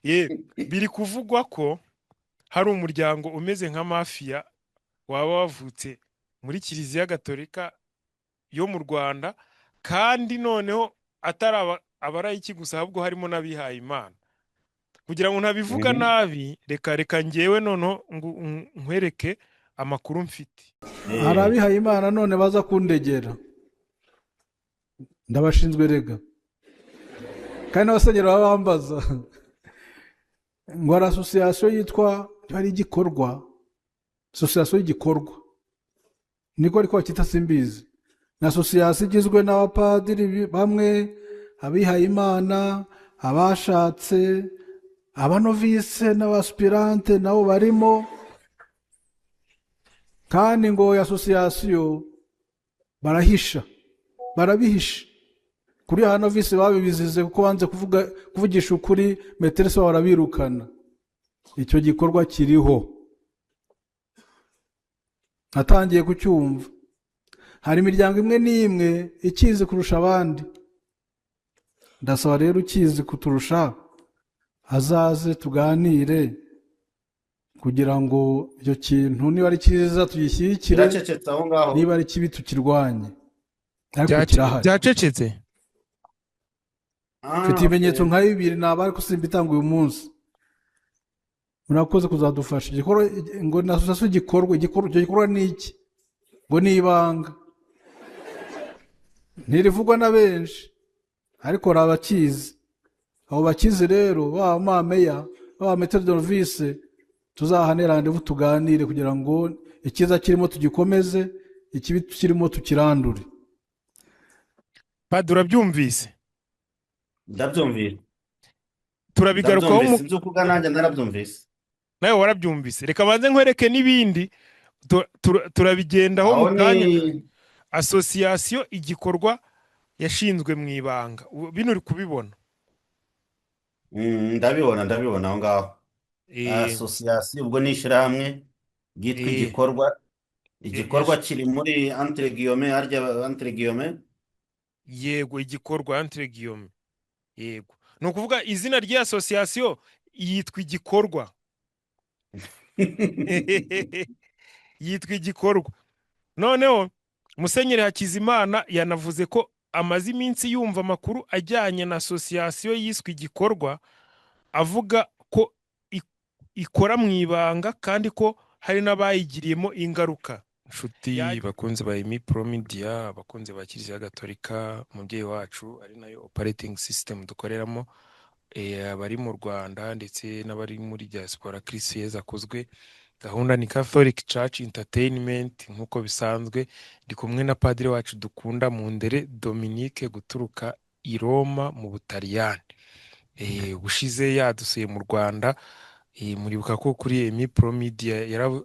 ye biri kuvugwa ko hari umuryango umeze nka mafiya waba wavutse muri Kiliziya Gatolika yo mu Rwanda, kandi noneho atari abarayiki gusa, ahubwo harimo n'abihaye Imana. Kugira ngo ntabivuga Mhm. nabi, reka ngewe noneho nkwereke amakuru mfite. hari abihaye Imana none baza kundegera, ndabashinzwe rega, kandi n'abasenyeri baba bambaza ngo hari asosiyasiyo yitwa, hari igikorwa, asosiyasiyo y'igikorwa, niko ariko bakita simbizi, ni asosiyasiyo igizwe n'abapadiri bamwe, abihaye Imana, abashatse, abanovise n'abasipirante nabo barimo, kandi ngo iyo asosiyasiyo barabihisha kuri abanovise babibizize kuko banze kuvugisha ukuri, meterese baba barabirukana. Icyo gikorwa kiriho, natangiye kucyumva. Hari imiryango imwe n'imwe ikizi kurusha abandi, ndasaba rero ukizi kuturusha azaze tuganire kugira ngo icyo kintu niba ari cyiza tugishyigikire, Biracecetse aho ngaho. niba ari kibi tukirwanye, ariko kirahari. Byacecetse. Mfite ibimenyetso nka bibiri naba ariko simbitanga uyu munsi. Murakoze kuzadufasha. Igikorwa ngo na asosiyasiyo igikorwa, icyo gikorwa ni iki? Ngo ni ibanga, ntirivugwa na benshi, ariko hari abakizi. Abo bakizi rero, baba mameya, baba metero de novise, tuzahane randevu tuganire kugira ngo icyiza kirimo tugikomeze, ikibi kirimo tukirandure. Padre, urabyumvise? Ndabyumvise. Turabigarukaho Ibyo kuvuga nanjye narabyumvise. nawe warabyumvise. Reka banze nkwereke n'ibindi turabigendaho mu kanya. Asosiyasiyo igikorwa yashinzwe mu ibanga, bino uri kubibona? Ndabibona aho ngaho. Asosiyasiyo ubwo ni ishyirahamwe ryitwa igikorwa kiri muri entre guillemets, harya entre guillemets. Yego, igikorwa entre guillemets. Yego, ni ukuvuga izina ry'iyi asosiyasiyo yitwa igikorwa. Yitwa igikorwa. Noneho Musenyeri Hakizimana yanavuze ko amaze iminsi yumva amakuru ajyanye na asosiyasiyo yiswe igikorwa, avuga ko ikora mu ibanga kandi ko hari n'abayigiriyemo ingaruka. Inshuti bakunze ba Emi Pro Media, abakunze ba Kiliziya Gatolika, umubyeyi wacu ari nayo operating system dukoreramo, abari mu Rwanda ndetse n'abari muri diaspora, Kristo Yezu akozwe. Gahunda ni Catholic Church Entertainment nk'uko bisanzwe. Ndi kumwe na padiri wacu dukunda Mundere Dominique guturuka i Roma mu Butaliyani. Bushize yadusuye mu Rwanda. Muribuka ko kuri Emi Pro Media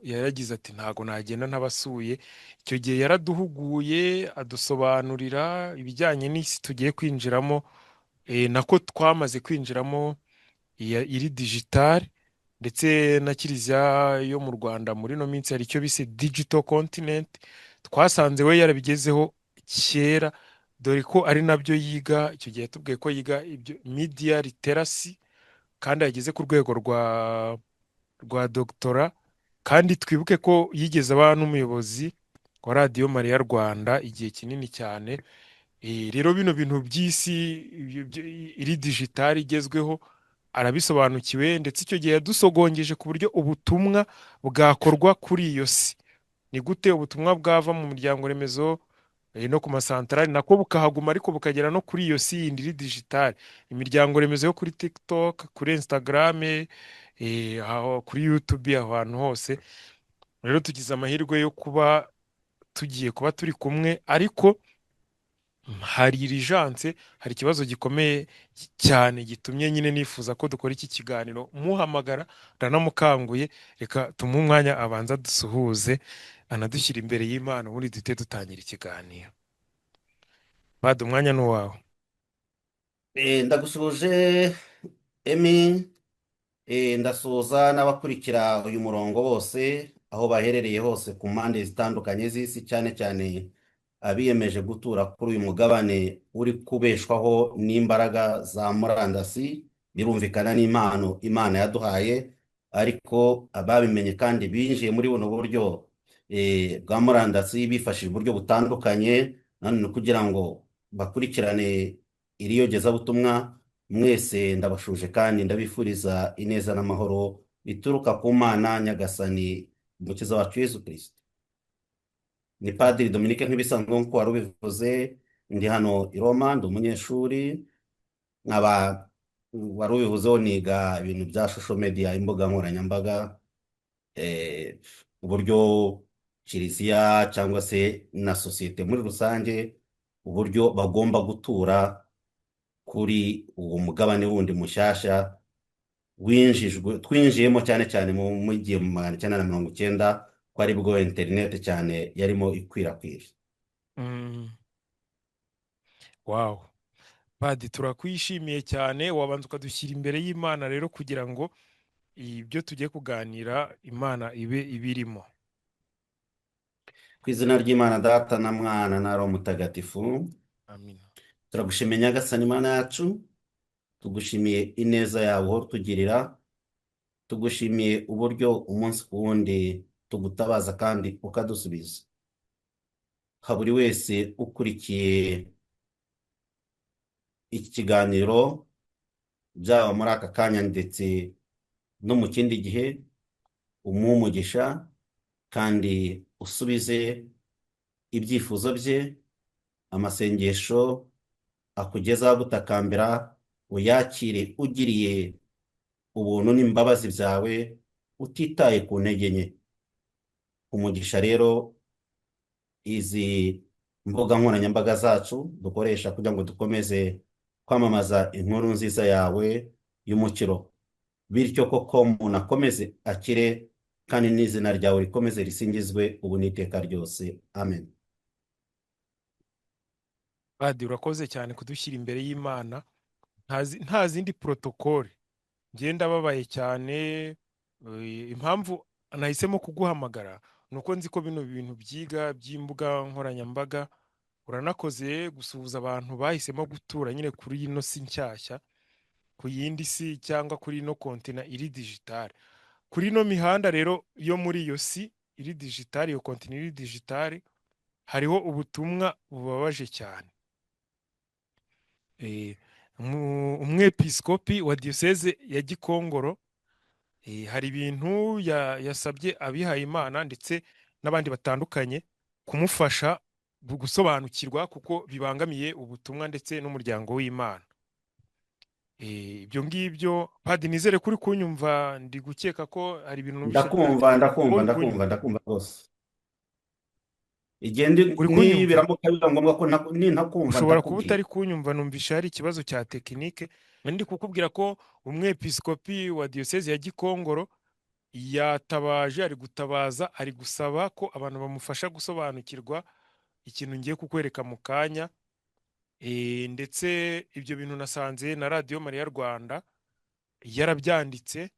yaragize ati ntago nagenda ntabasuye. Icyo gihe yaraduhuguye adusobanurira ibijyanye n'isi tugiye kwinjiramo, nako twamaze kwinjiramo, iri digital, ndetse na Kiliziya yo mu Rwanda muri no minsi hari icyo bise digital continent. Twasanze we yarabigezeho kera, dore ko ari nabyo yiga. Icyo gihe tubwiye ko yiga ibyo media literacy, kandi yageze ku rwego rwa doctora, kandi twibuke ko yigeze aba n'umuyobozi wa Radio Maria Rwanda igihe kinini cyane. Rero bino bintu by'isi iri digital igezweho arabisobanukiwe, ndetse icyo gihe yadusogongeje ku buryo ubutumwa bwakorwa kuri iyo si. Ni gute ubutumwa bwava mu muryango remezo no ku masantarari nako bukahaguma, ariko bukagera no kuri iyo si yindi iri digital, imiryango remezo yo kuri TikTok, kuri Instagram, kuri YouTube, aho hantu hose. Rero tugize amahirwe yo kuba tugiye kuba turi kumwe, ariko hari irijanse, hari ikibazo gikomeye cyane gitumye nyine nifuza ko dukora iki kiganiro. Muhamagara ndanamukanguye, reka tumuhe umwanya abanza dusuhuze, anadushyira imbere y'Imana, ubundi duhite dutangira ikiganiro. Bada, umwanya ni uwawe. Ndagusuhuje Emi, ndasuhuza n'abakurikira uyu murongo bose aho baherereye hose ku mpande zitandukanye z'isi, cyane cyane abiyemeje gutura kuri uyu mugabane uri kubeshwaho n'imbaraga za murandasi birumvikana n'impano Imana yaduhaye, ariko ababimenye kandi binjiye muri buno buryo bwa murandasi bifashishije uburyo butandukanye, nanone kugira ngo bakurikirane iri yogezabutumwa, mwese ndabashuje kandi ndabifuriza ineza n'amahoro bituruka ku Mana Nyagasani Umukiza wacu Yesu Kristo. Ni Padiri Dominique nk'ibisanzwe nk'uko wari ubivuze, ndi hano i Roma, ndi umunyeshuri, nkaba wari ubivuzeho niga ibintu bya social media, imbuga nkoranyambaga, uburyo kiliziya cyangwa se na sosiyete muri rusange, uburyo bagomba gutura kuri uwo mugabane wundi mushyashya twinjiyemo cyane cyane mu gihumbi magana cyenda na mirongo icyenda, ko ari bwo interineti cyane yarimo ikwirakwira. Wow, Padi turakwishimiye cyane, wabanza ukadushyira imbere y'Imana rero kugira ngo ibyo tugiye kuganira Imana ibe ibirimo. Ku izina ry'Imana Data na Mwana na Roho Mutagatifu, Amen. turagushimiye Nyagasani Imana yacu, tugushimiye ineza yawe uhora utugirira, tugushimiye uburyo umunsi ku wundi tugutabaza kandi ukadusubiza. Buri wese ukurikiye iki kiganiro, byaba muri aka kanya ndetse no mu kindi gihe, umugisha kandi usubize ibyifuzo bye, amasengesho akugezaho gutakambira, uyakire ugiriye ubuntu n'imbabazi byawe, utitaye ku ntege nke. Umugisha rero izi mbuga nkoranyambaga zacu dukoresha kugira ngo dukomeze kwamamaza inkuru nziza yawe y'umukiro, bityo koko umuntu akomeze akire kandi n'izina ryawe rikomeze risingizwe ubu n'iteka ryose. Amen. Padi urakoze cyane kudushyira imbere y'Imana, nta zindi protokole. Ngenda babaye cyane, impamvu nahisemo kuguhamagara nuko nzi ko bino bintu byiga by'imbuga nkoranyambaga uranakoze gusuhuza abantu bahisemo gutura nyine kuri ino si nshyashya, ku yindi si cyangwa kuri ino kontina iri digitale, kuri ino mihanda rero yo muri iyo si iri digitale, iyo kontina iri digitale, hariho ubutumwa bubabaje cyane. Umwepiskopi wa diyoseze ya Gikongoro hari ibintu yasabye abihaye Imana ndetse n'abandi batandukanye kumufasha gusobanukirwa, kuko bibangamiye ubutumwa ndetse n'umuryango w'Imana. Ibyo ngibyo Padi, nizere kuri kunyumva, ndi gukeka ko hari ibintu ndakumva rwose. Igende nibiramuka biba ngombwa ko nintakumva, ushobora kuba utari kunyumva, numvisha hari ikibazo cya tekinike. Ndi kukubwira ko umwepiskopi wa diyoseze ya Gikongoro yatabaje, ari gutabaza, ari gusaba ko abantu bamufasha gusobanukirwa ikintu ngiye kukwereka mu kanya. Ndetse ibyo bintu nasanze na Radio Mariya Rwanda yarabyanditse,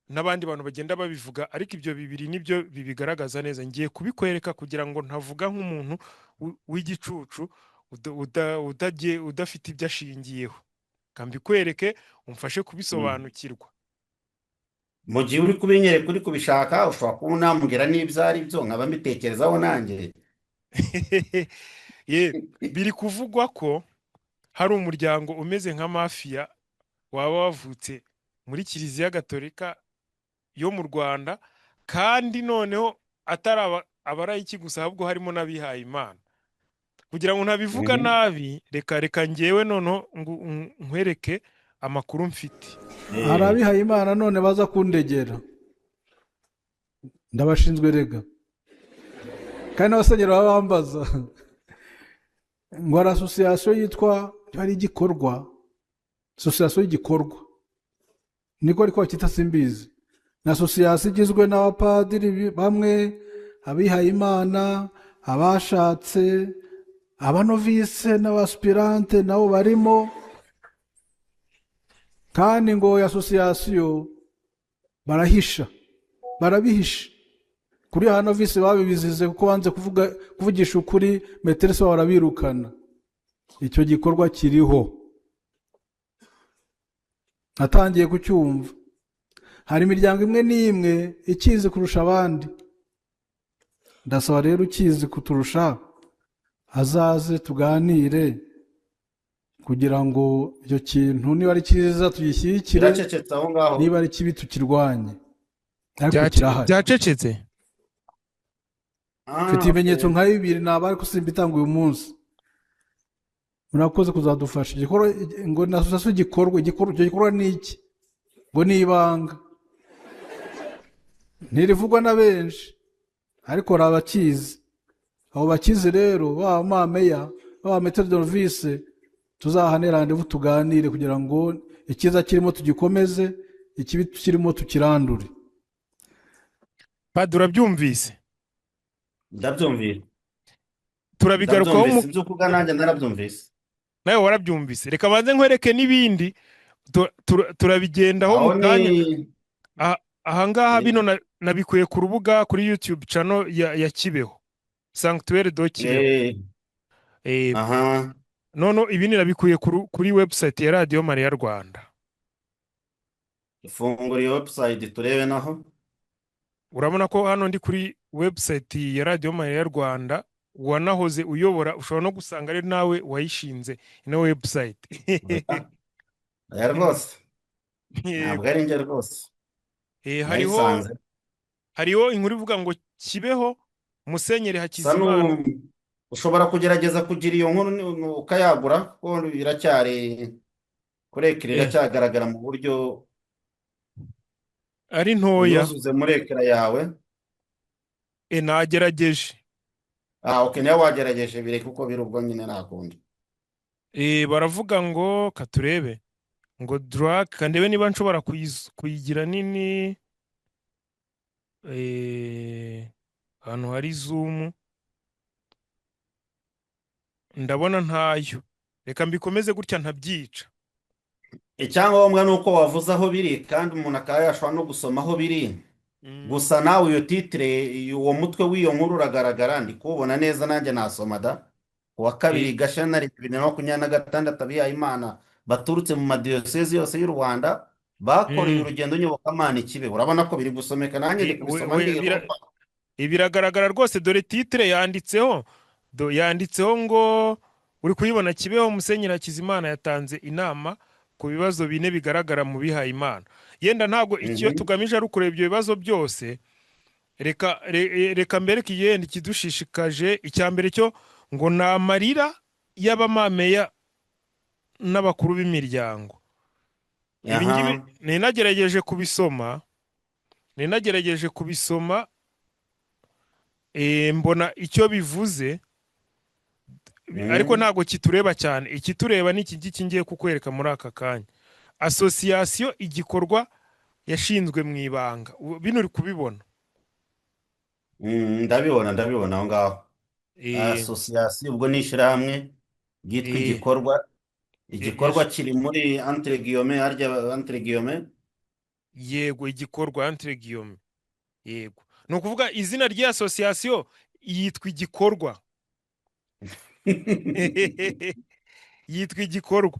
n'abandi bantu bagenda babivuga, ariko ibyo bibiri nibyo bibigaragaza neza. Ngiye kubikwereka kugira ngo ntavuga nk'umuntu w'igicucu udafite ibyo ashingiyeho. Kambikwereke umfashe kubisobanukirwa. Mu gihe uri kubinyereka, uri kubishaka, ushobora kuba unambwira n'ibyo ari byo nkaba mbitekerezaho nanjye. Biri kuvugwa ko hari umuryango umeze nka mafiya waba wavutse muri Kiliziya Gatolika yo mu Rwanda, kandi noneho atari abarayiki gusa, ahubwo harimo n'abihaye Imana. Kugira ngo ntabivuga nabi, reka ngewe noneho nkwereke amakuru mfite. Hari abihaye Imana none baza kundegera, ndabashinzwe rega, kandi n'abasenyeri baba bambaza ngo hari asosiyasiyo yitwa, hari igikorwa, asosiyasiyo y'igikorwa, niko ariko bakita, simbizi. Ni asosiyasiyo igizwe n'abapadiri bamwe, abihaye Imana, abashatse, abanovise n'abasipirante nabo barimo. Kandi ngo asosiyasiyo barabihisha kuri abanovise babibizize kuko banze kuvugisha ukuri, meterese barabirukana. Icyo gikorwa kiriho, natangiye kucyumva. hari imiryango imwe n'imwe ikizi kurusha abandi. ndasaba rero ukizi kuturusha azaze tuganire kugira ngo icyo kintu niba ari cyiza tugishyigikire, biracecetse aho ngaho. niba ari kibi tukirwanye, ariko kirahari. byacecetse. mfite ibimenyetso nka bibiri naba ariko simbitanga uyu munsi. murakoze kuzadufasha. igikorwa ngo na asosiyasiyo icyo gikorwa ni iki? ngo ni ibanga, ntirivugwa na benshi, ariko hari abakizi. abo bakizi rero baba mameya baba metodorvise, tuzahane randevu tuganire kugira ngo icyiza kirimo tugikomeze, ikibi kirimo tukirandure. Padiri urabyumvise? ndabyumvise. turabigarukaho ibyo uvuga nanjye narabyumvise. nawe warabyumvise. reka banze nkwereke n'ibindi turabigendaho mu kanya. ahangaha bino nabikuye ku rubuga kuri YouTube channel ya Kibeho, Sanctuaire de Kibeho. aha none ibindi nabikuye kuri website ya Radio Maria Rwanda. ifungura iyo website turebe naho. urabona ko hano ndi kuri website ya Radio Maria Rwanda, wanahoze uyobora, ushobora no gusanga ari nawe wayishinze ino website. ya rwose ntabwo ari njye rwose. hariho inkuru ivuga ngo Kibeho Musenyeri Hakizimana. ushobora kugerageza kugira iyo nkuru ukayagura, kuko biracyari kurekera, iracyagaragara mu buryo ari ntoya. yuzuze muri ekara yawe. nagerageje. okay, niyo wagerageje bireke uko biri, ubwo nyine nakundi. baravuga ngo katurebe ngo drag, kandebe niba nshobora kuyigira nini. ahantu hari zoom ndabona ntayo. reka mbikomeze gutya ntabyica. icyangombwa ni uko wavuze aho biri, kandi umuntu akaba yashobora no gusoma aho biri. gusa nawe iyo titire, uwo mutwe w'iyo nkuru uragaragara, ndi kuwubona neza, nanjye nasoma da. kuwa 2 Gashyantare 2026 abihayimana baturutse mu madiyosezi yose y'u Rwanda bakoreye urugendo nyobokamana Kibeho. urabona ko biri gusomeka, nanjye ndi kubisoma. biragaragara rwose, dore titire yanditseho ngo, uri kuyibona, Kibeho Musenyeri Hakizimana yatanze inama ku bibazo 4 bigaragara mu bihayimana. yenda ntabwo icyo tugamije ari ukureba ibyo bibazo byose. reka mbereke yenda ikidushishikaje. icya mbere cyo ngo ni amarira y'abamameya n'abakuru b'imiryango. ibi ngibi ninagerageje kubisoma, mbona icyo bivuze, ariko ntabwo kitureba cyane. ikitureba ni iki ngiki ngiye kukwereka muri aka kanya. Asosiyasiyo igikorwa yashinzwe mu ibanga. bino uri kubibona? ndabibona aho ngaho. asosiyasiyo ubwo ni ishyirahamwe ryitwa igikorwa. igikorwa kiri muri entre guillemets, harya entre guillemets. yego, igikorwa entre guillemets. yego, ni ukuvuga izina ry'iyi asosiyasiyo yitwa igikorwa. yitwa igikorwa.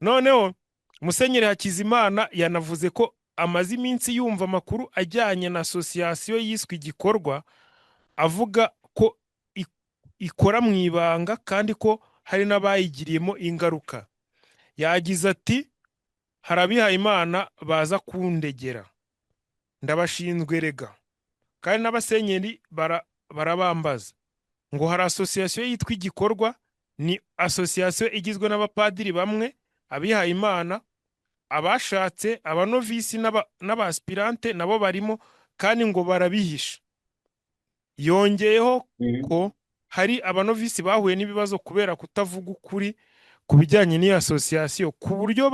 noneho Musenyeri Hakizimana yanavuze ko amaze iminsi yumva amakuru ajyanye na asosiyasiyo yiswe igikorwa, avuga ko ikora mu ibanga kandi ko hari n'abayigiriyemo ingaruka. yagize ati, hari abihayimana baza kundegera, ndabashinzwe rega, kandi n'abasenyeri barabambaza ngo hari asosiyasiyo yitwa igikorwa. ni asosiyasiyo igizwe n'abapadiri bamwe, abihayimana, abashatse, abanovisi n'abaspirante nabo barimo, kandi ngo barabihisha. yongeyeho ko hari abanovisi bahuye n'ibibazo kubera kutavuga ukuri ku bijyanye n'iyo asosiyasiyo, ku buryo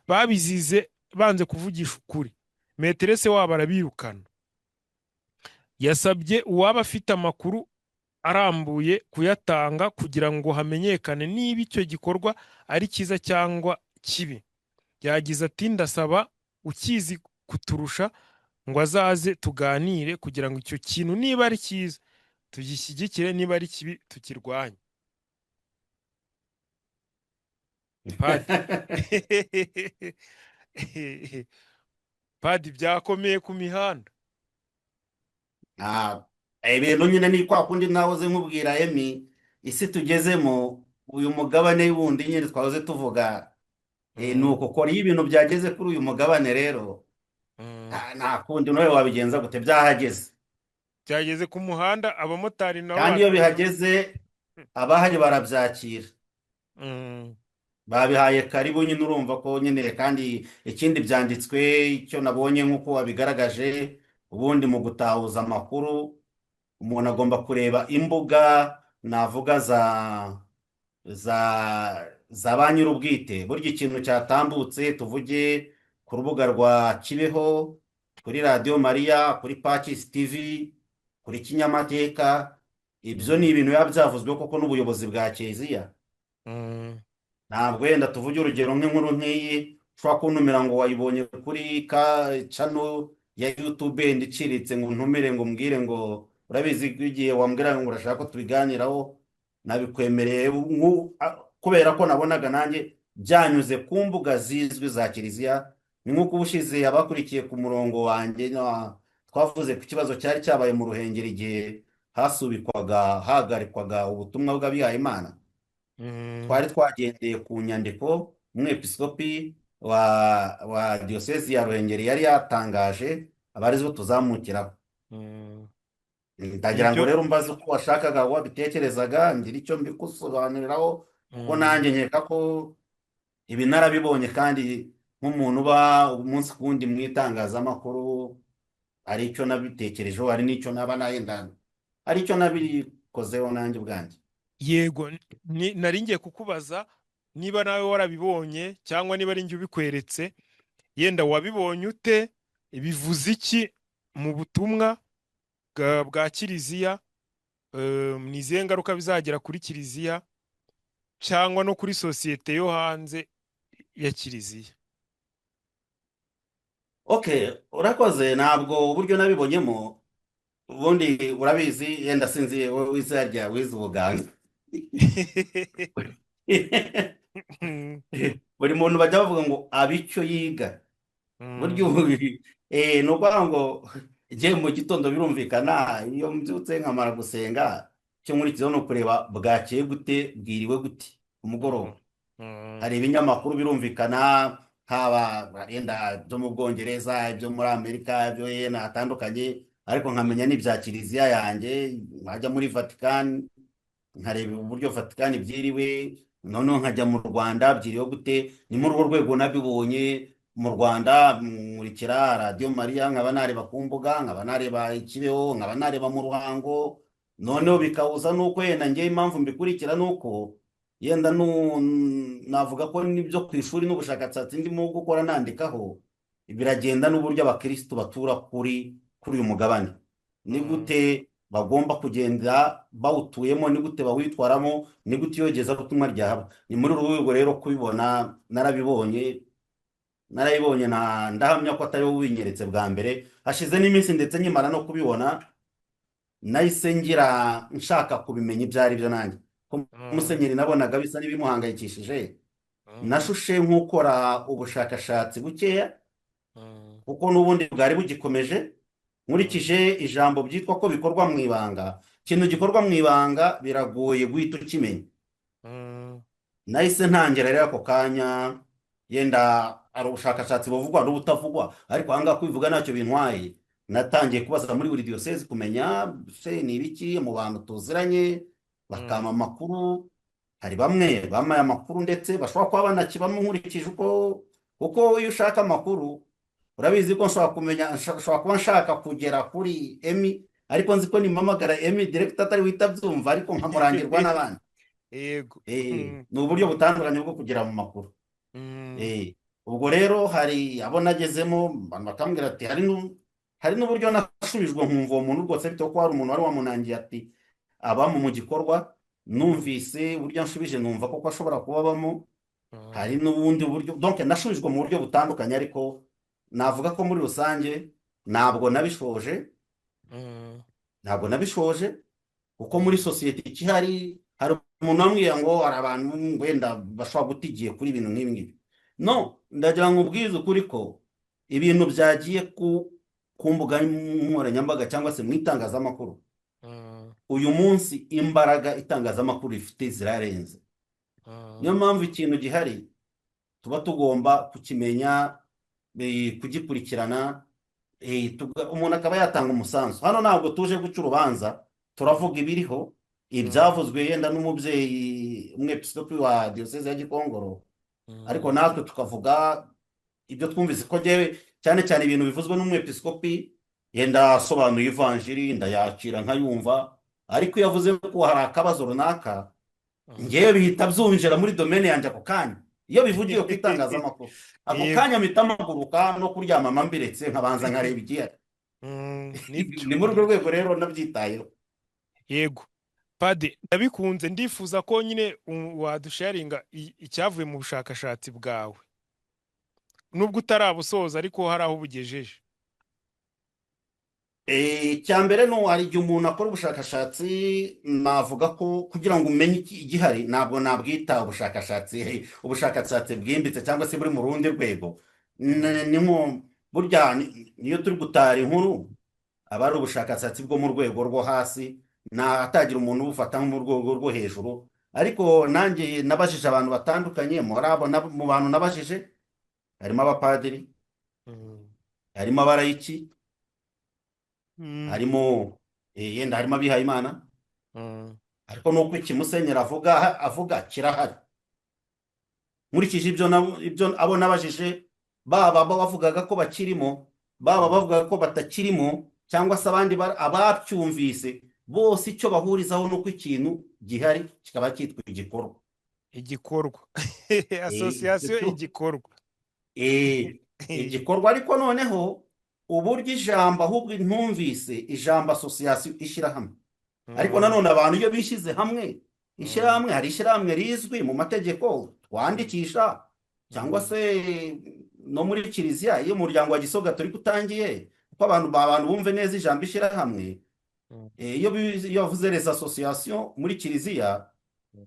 babizize banze kuvugisha ukuri. meterese wabo arabirukana. yasabye uwaba afite amakuru arambuye kuyatanga kugira ngo hamenyekane niba icyo gikorwa ari cyiza cyangwa kibi. yagize ati, ndasaba ukizi kuturusha ngo azaze tuganire kugira ngo icyo kintu niba ari cyiza tugishyigikire, niba ari kibi tukirwanye. padi byakomeye ku mihanda. Ah, ibintu nyine ni kwa kundi nahoze nkubwira Emi, isi tugezemo uyu mugabane wundi nyine twahoze tuvuga, ni Mm, uko kora iyo ibintu byageze kuri uyu mugabane rero mm. nta kundi nawe wabigenza gute, byahageze. Byageze ku muhanda, abamotari nabo kandi iyo batangiye. bihageze abahari barabyakira, Mm, babihaye karibu nyine, urumva ko nyine. kandi ikindi byanditswe, icyo nabonye nk'uko wabigaragaje, ubundi mu gutahuza amakuru umuntu agomba kureba imbuga navuga za ba nyir'ubwite. Burya ikintu cyatambutse, tuvuge ku rubuga rwa Kibeho, kuri radiyo Mariya, kuri Pakisi TV, kuri Kinyamateka, ibyo ni mm, ibintu biba byavuzwe koko n'ubuyobozi bwa Kiliziya. mm, Ntabwo wenda tuvuge urugero nk'inkuru nk'iyi ushobora kuntumira ngo wayibonye kuri ka cano ya YouTube yenda iciriritse, ngo untumire ngo mbwire ngo urabizi ko igihe wambwira ngo urashaka ko tubiganiraho, nabikwemereye kubera ko nabonaga nanjye byanyuze ku mbuga zizwi za Kiliziya. Ni nk'uko ubushize abakurikiye ku murongo wanjye twavuze ku kibazo cyari cyabaye mu Ruhengeri igihe hagarikwaga ubutumwa bw'abihaye Imana. mm. Twari twagendeye ku nyandiko umwepiskopi wa diyosezi ya Ruhengeri yari yatangaje, aba arizo tuzamukiraho. Mm. Ndagira ngo Ibyo. rero mbaze uko washakaga wabitekerezaga, ngira icyo mbikusobanuriraho, kuko Mm, nanjye nkeka ko ibi narabibonye, kandi nk'umuntu uba umunsi ku wundi mu itangazamakuru, hari icyo nabitekerejeho, hari n'icyo naba nayenda, hari icyo nabikozeho nanjye ubwanjye. yego, nari ngiye kukubaza niba nawe warabibonye cyangwa niba ari njye ubikweretse. Yenda wabibonye ute? Bivuze iki mu butumwa bwa Kiliziya? Ni izihe ngaruka bizagira kuri Kiliziya cyangwa no kuri sosiyete yo hanze ya Kiliziya? Okay, urakoze. Ntabwo uburyo nabibonyemo, ubundi urabizi, yenda sinzi wowe wize harya wize ubuganga. Mm, buri muntu bajya bavuga ngo aba icyo yiga. burya mm, ubu ni ukuvuga ngo igihe mu gitondo birumvikana, iyo mbyutse nkamara gusenga, icyo nkurikizaho ni ukureba bwakeye gute, bwiriwe gute ku mm, mugoroba. mm, Hari ibinyamakuru birumvikana, haba yenda byo mu Bwongereza, ibyo muri Amerika, ibyo yenda hatandukanye, ariko nkamenya n'ibya Kiliziya yanjye. nkajya muri Vatican nkareba uburyo Vatican byiriwe, noneho nkajya mu Rwanda byiriwe gute. Ni muri urwo rwego nabibonye. Mu Rwanda nkurikira radiyo Mariya, nkaba nareba ku mbuga, nkaba nareba Kibeho, nkaba nareba mu Ruhango. Noneho bikahuza n'uko yenda njyewe impamvu mbikurikira nuko yenda navuga ko n'ibyo ku ishuri n'ubushakashatsi ndimo gukora nandikaho biragenda n'uburyo abakirisitu batura kuri uyu mugabane. Ni mm. gute bagomba kugenda bawutuyemo, ni gute bawitwaramo, ni gute iyogeza ubutumwa ryahaba. Ni muri uru rwego rero kubibona narabibonye, ndahamya ko atari wowe winyeretse bwa mbere. Hashize n'iminsi ndetse nkimara no kubibona, nahise ngira nshaka kubimenya ibyo ari byo nanjye. Ko Mm, Musenyeri nabonaga bisa n'ibimuhangayikishije, mm, nashushe nk'ukora ubushakashatsi bukeya, mm, kuko n'ubundi bwari bugikomeje. Nkurikije ijambo byitwa ko bikorwa mu ibanga, ikintu gikorwa mu ibanga biragoye guhita ukimenya. mm, Nahise ntangira rero ako kanya, yenda ari ubushakashatsi buvugwa n'ubutavugwa, ariko ahangaha kubivuga ntacyo bintwaye. Natangiye kubaza muri buri diyosezi kumenya se ni ibiki mu bantu tuziranye, bakama mm. amakuru. Hari bamwe bamaye amakuru ndetse bashobora kuba banakibamo, nkurikije kuko iyo ushaka amakuru, urabizi ko nshobora kuba nshaka kugera kuri Emi, ariko nzi ko nimpamagara Emi direkita atari wita byumva, ariko nkamurangirwa n'abandi. Yego. Mm, Ni uburyo butandukanye bwo kugera mu makuru. mm, Ubwo rero hari abo nagezemo, abantu bakambwira ati hari n'uburyo nasubijwe nkumva uwo muntu rwose, bitewe ko hari umuntu wari wamunangiye ati abamo mu gikorwa. Numvise uburyo nshubije numva koko ashobora kuba abamo. mm, Hari n'ubundi buryo, donc nashubijwe mu buryo butandukanye, ariko navuga ko muri rusange ntabwo nabishoje. mm, Ntabwo nabishoje kuko muri sosiyete ikihari, hari umuntu wambwiye ngo hari abantu wenda bashobora guta igihe kuri ibintu nk'ibi ngibi. no ndagira ngo ubwize ukuri ko ibintu byagiye ku mbuga nkoranyambaga cyangwa se mu itangazamakuru, uyu munsi imbaraga itangazamakuru rifite zirarenze. Niyo mpamvu ikintu gihari tuba tugomba kukimenya, kugikurikirana, umuntu akaba yatanga umusanzu. Hano ntabwo tuje guca urubanza, turavuga ibiriho, ibyavuzwe yenda n'umubyeyi umwepiskopi wa diyoseze ya Gikongoro, ariko natwe tukavuga ibyo twumvise ko njyewe cyane cyane ibintu bivuzwe n'umwepiskopi yenda asobanuye ivanjiri ndayakira nkayumva, ariko iyo yavuze ko hari akabazo runaka njyewe bihita byumvira muri domene yanjye ako kanya. Iyo bivugiye ku itangazamakuru ako kanya mpita mpaguruka no kuryama mbiretse nkabanza nkareba igihari. Ni muri urwo rwego rero nabyitayeho. Yego Padi, ndabikunze, ndifuza ko nyine wadusharinga icyavuye mu bushakashatsi bwawe, nubwo utarabusoza ariko hari aho bugejeje. Cyambere no hari igihe umuntu akora ubushakashatsi, navuga ko kugira ngo umenye igihari ntabwo nabwita ubushakashatsi bwimbitse cyangwa se buri mu rundi rwego. Burya niyo turi gutara inkuru aba ari ubushakashatsi bwo mu rwego rwo hasi, natagira umuntu ubufata nko mu rwego rwo hejuru. Ariko nanjye nabajije abantu batandukanye, mu bantu nabajije harimo abapadiri, harimo abarayiki, harimo yenda harimo abihaye Imana, ariko nuko iki Musenyeri avuga kirahari. Nkurikije ibyo abo nabajije, baba bavugaga ko bakirimo, baba bavugaga ko batakirimo, cyangwa se abandi abacyumvise, bose icyo bahurizaho nuko ikintu gihari kikaba cyitwa igikorwa. Asosiyasiyo igikorwa. Igikorwa. Ariko noneho uburyo ijambo ahubwo ntumvise ijambo asosiyasiyo ishyirahamwe. Ariko nanone abantu iyo bishyize hamwe, ishyirahamwe, hari ishyirahamwe rizwi mu mategeko twandikisha, cyangwa se no muri kiliziya iyo umuryango wa Gisoga turi kutangiye, kuko abantu bumve neza ijambo ishyirahamwe. Iyo bavuze les associations muri kiliziya,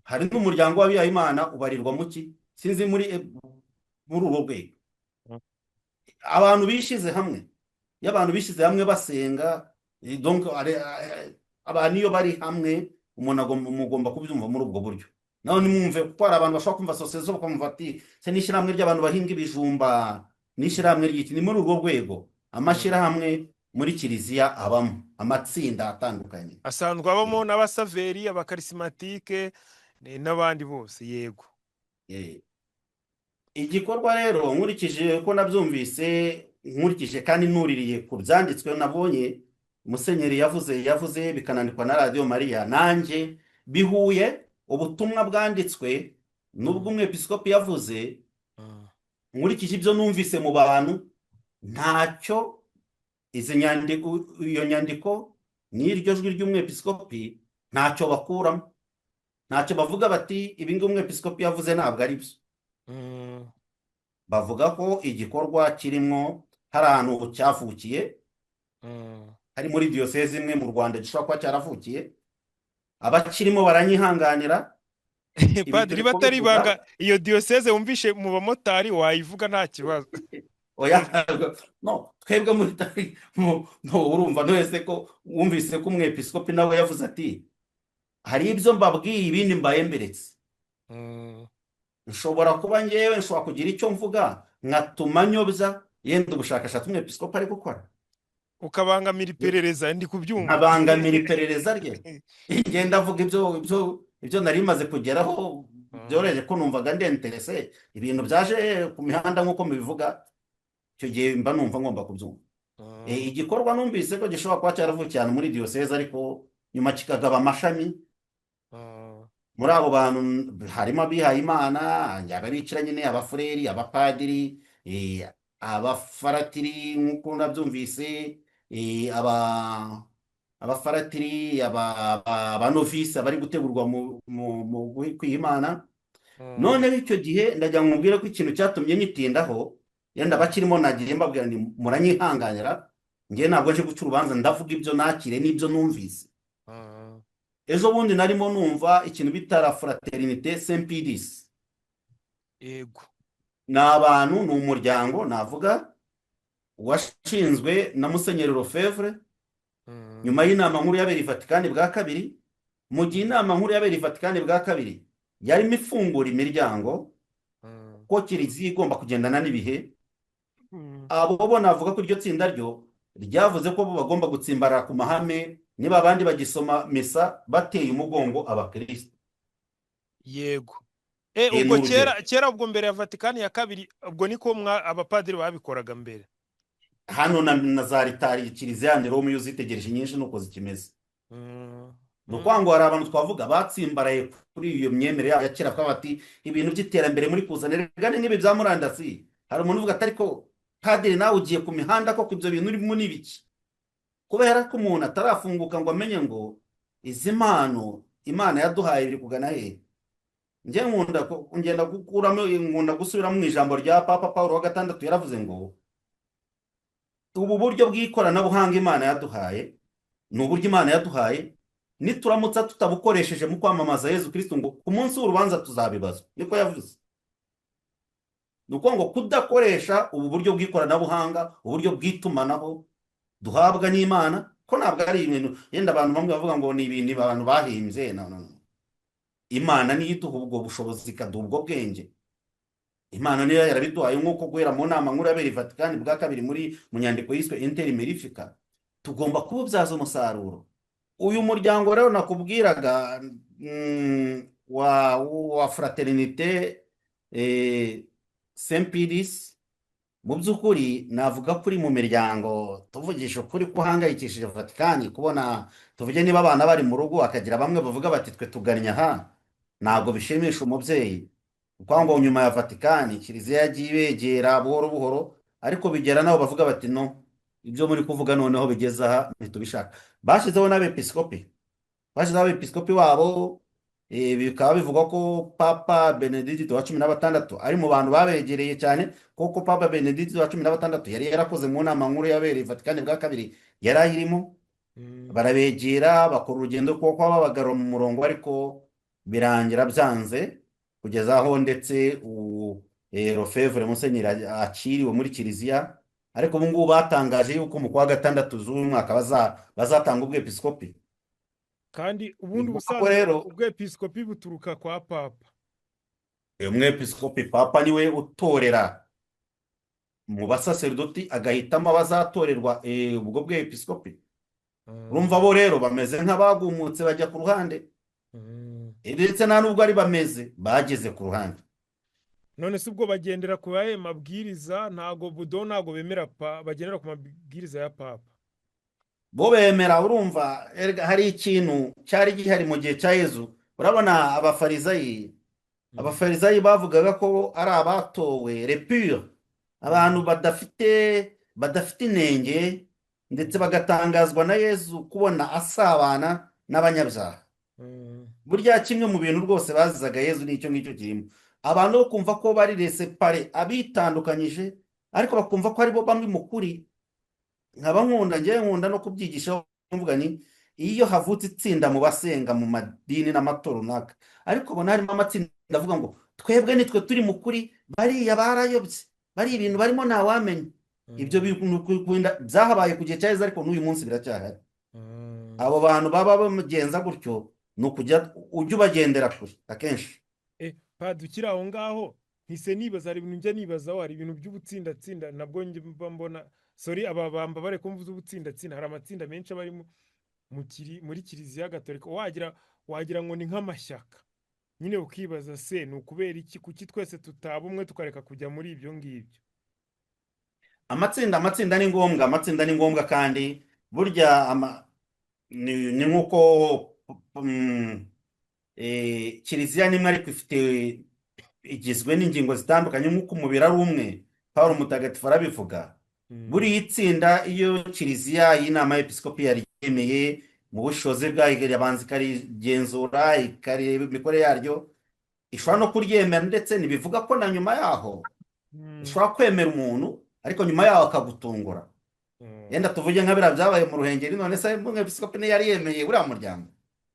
hari n'umuryango w'abihaye Imana ubarirwa muki sinzi muri urwo rwego. Abantu bishyize hamwe, iyo abantu bishyize hamwe basenga, donc abantu iyo bari hamwe umuntu mugomba kubyumva muri ubwo buryo. Naho nimwumve kuko hari abantu bashobora kumva association bakumva ati se n'ishyirahamwe ry'abantu bahinga ibijumba, n'ishyirahamwe ry'iki. Ni muri urwo rwego amashyirahamwe muri kiliziya abamo amatsinda atandukanye, asanzwe abamo n'abasaveri, abakarismatike n'abandi bose. Yego. Igikorwa rero nkurikije ko nabyumvise, nkurikije kandi nuririye ku byanditswe nabonye Musenyeri yavuze bikanandikwa na Radio Maria, nanjye bihuye ubutumwa bwanditswe n'ubwo umwepiskopi yavuze. Nkurikije ibyo numvise mu bantu, ntacyo iyo nyandiko n'iryo jwi ry'umwepiskopi ntacyo bakuramo, ntacyo bavuga bati ibi ngibi umwepiskopi yavuze ntabwo ari byo. Bavuga ko igikorwa kirimo hari ahantu cyavukiye, hari muri diyoseze imwe mu Rwanda gishobora kuba cyaravukiye, abakirimo baranyihanganira. Padiri, batari ibanga iyo diyoseze wumvishe mu bamotari wayivuga nta kibazo. Oya, no, twebwe muri urumva wese ko wumvise ko umwepiskopi nawe yavuze ati hari ibyo mbabwiye ibindi mbaye mberetse. Nshobora kuba ngewe nshobora kugira icyo mvuga nkatuma nyobya yenda ubushakashatsi umwepiskopi ari gukora, ukabangamira iperereza. Ndi kubyumva, nkabangamira iperereza rye. Ngenda avuga ibyo nari maze kugeraho, byoroheje ko numvaga ndenterese ibintu byaje ku mihanda nk'uko mubivuga, icyo gihe mba numva ngomba kubyumva. Igikorwa numvise ko gishobora kuba cyaravukiye cyane muri diyoseze, ariko nyuma kikagaba amashami. Muri abo bantu harimo abihaye Imana, abicara nyine, abafureri, abapadiri, abafaratiri nk'uko nabyumvise, abafaratiri, abanovisi bari gutegurwa mu kwiha Imana. Noneho icyo gihe ndagira ngo mubwire ko ikintu cyatumye nyitindaho, yenda bakirimo nagiye mbabwira ni muranyihanganira, njye ntabwo nje guca urubanza, ndavuga ibyo nakire n'ibyo numvise. Ejo bundi narimo numva ikintu bita la fraternité Saint Pidis. Yego. ni abantu, ni umuryango navuga washinzwe na Musenyeri Lefebvre nyuma y'inama nkuru y'abera i Vatikani bwa kabiri. Mu gihe inama nkuru y'abera i Vatikani bwa kabiri yarimo ifungura imiryango ko kiliziya igomba kugendana n'ibihe, abo bo navuga ko iryo tsinda ryo ryavuze ko bo bagomba gutsimbarara ku mahame, niba abandi bagisoma misa bateye umugongo abakristo. yego Ni ubwo urugero. kera ubwo mbere ya Vatikani ya kabiri ubwo niko abapadiri babikoraga mbere. Hano na za ritari kiliziya ya Roma iyo uzitegereje nyinshi nuko zikimeze. Ni ukuvuga ngo hari abantu twavuga batsimbaraye kuri iyo myemerere yabo ya kera, ko bati ibintu by'iterambere muri kuzana gane nk'ibi bya murandasi. Hari umuntu uvuga atari ko padiri nawe ugiye ku mihanda ko ibyo bintu urimo ni biki, kubera ko umuntu atarafunguka ngo amenye ngo izi mpano Imana yaduhaye biri kugana he. Njye nkunda gusubiramo mu ijambo rya Papa Paul wa gatandatu, yaravuze ngo ubu buryo bw'ikoranabuhanga Imana yaduhaye ni uburyo Imana yaduhaye, nituramutsa tutabukoresheje mu kwamamaza Yezu Kristo ngo ku munsi w'urubanza tuzabibazwa, niko yavuze. Ni ukuvuga ngo kudakoresha ubu buryo bw'ikoranabuhanga, uburyo bw'itumanaho duhabwa n'Imana, ko ntabwo ari ibintu yenda abantu bamwe bavuga ngo ni ibintu abantu bahimbye. No. Imana niyo iduha ubwo bushobozi, ikaduha ubwo bwenge. Imana niyo yarabiduhaye, nk'uko guhera mu nama nkuru y'abera i Vatikani bwa kabiri mu nyandiko yiswe Inter Mirifica, tugomba kububyaza umusaruro. Uyu muryango rero nakubwiraga wa Fraternité Saint Pius, mu by'ukuri navuga kuri mu miryango tuvugisha ukuri ko uhangayikishije Vatikani, kubona tuvuge niba abana bari mu rugo akagira bamwe bavuga bati twe tugannye aha, ntabwo bishimisha umubyeyi. Kuko ngo nyuma ya Vatikani kiliziya yagiye ibegera buhoro buhoro, ariko bigera nabo bavuga bati no, ibyo muri kuvuga noneho bigeze aha ntitubishaka. Bashyizeho n'abepiskopi, wabo, bikaba bivugwa ko Papa Benedict wa 16 ari mu bantu babegereye cyane, kuko Papa Benedict wa 16 yari yarakoze mu nama nkuru y'abera i Vatikani bwa kabiri, yari ayirimo. Barabegera bakora urugendo kuko babagarura mu murongo, ariko birangira byanze, kugeza aho ndetse Lefebvre Musenyeri akiriwe muri kiliziya. Ariko ubu ngubu batangaje yuko mu kwa gatandatu z'uyu mwaka bazatanga ubwepiskopi. Kandi ubundi Ubwo rero ubwepiskopi buturuka kwa Papa. Umwepiskopi Papa niwe utorera mu basaserdoti, agahitamo abazatorerwa ubwo bwepiskopi. Urumva bo rero bameze nk'abagumutse bajya ku ruhande, ndetse nta nubwo ari bameze, bageze ku ruhande. None se ubwo bagendera ku yaye mabwiriza, ntago bemera bagendera ku mabwiriza ya Papa. Bo bemera, urumva hari ikintu cyari gihari mu gihe cya Yezu. Urabona abafarizayi bavugaga ko ari abatowe repure, abantu badafite inenge, ndetse bagatangazwa na Yezu kubona asabana n'abanyabyaha. Burya kimwe mu bintu rwose bazizaga Yezu n'icyo ngicyo kirimo. Abantu bo kumva ko bari resepare, abitandukanyije, ariko bakumva ko ari bo bamwe mu kuri. Nkaba nkunda no kubyigisha, mvuga ni iyo havutse itsinda mu basenga mu madini n'amatorero runaka, ariko bona harimo amatsinda avuga ngo twebwe nitwe turi mu kuri, bariya barayobye, bari ibintu barimo ntawamenya. Ibyo byahabaye ku gihe cya Yezu, ariko n'uyu munsi biracyahari. Abo bantu baba bamugenza gutyo, ni ukujya ujya ubagendera kure akenshi. Padiri ukiri aho ngaho mpise nibaza, hari ibintu njya nibazaho, hari ibintu by'ubutsindatsinda nabwo mba mbona, sorry ababamba bare kumvuza ubutsindatsinda, hari amatsinda menshi aba ari muri kiliziya gatolika, wagira ngo ni nk'amashyaka nyine, ukibaza se ni ukubera iki, kuki twese tutaba umwe tukareka kujya muri ibyo ngibyo. Amatsinda ni ngombwa, kandi burya ni nk'uko kiliziya nimwe ariko igizwe n'ingingo zitandukanye, nk'uko umubiri ari umwe. Pawulo Mutagatifu arabivuga. Buriya itsinda, iyo kiliziya y'inama y'episkopi yaryemeye mu bushobozi bwayo, irabanza ikarigenzura, ikareba imikorere yaryo, ishobora no kuryemera, ndetse ntibivuga ko na nyuma yaho ishobora kwemera umuntu, ariko nyuma yaho akagutungura. Yenda tuvuge nka biriya byabaye mu Ruhengeri, none se umwepiskopi niyo yari yemeye buriya muryango.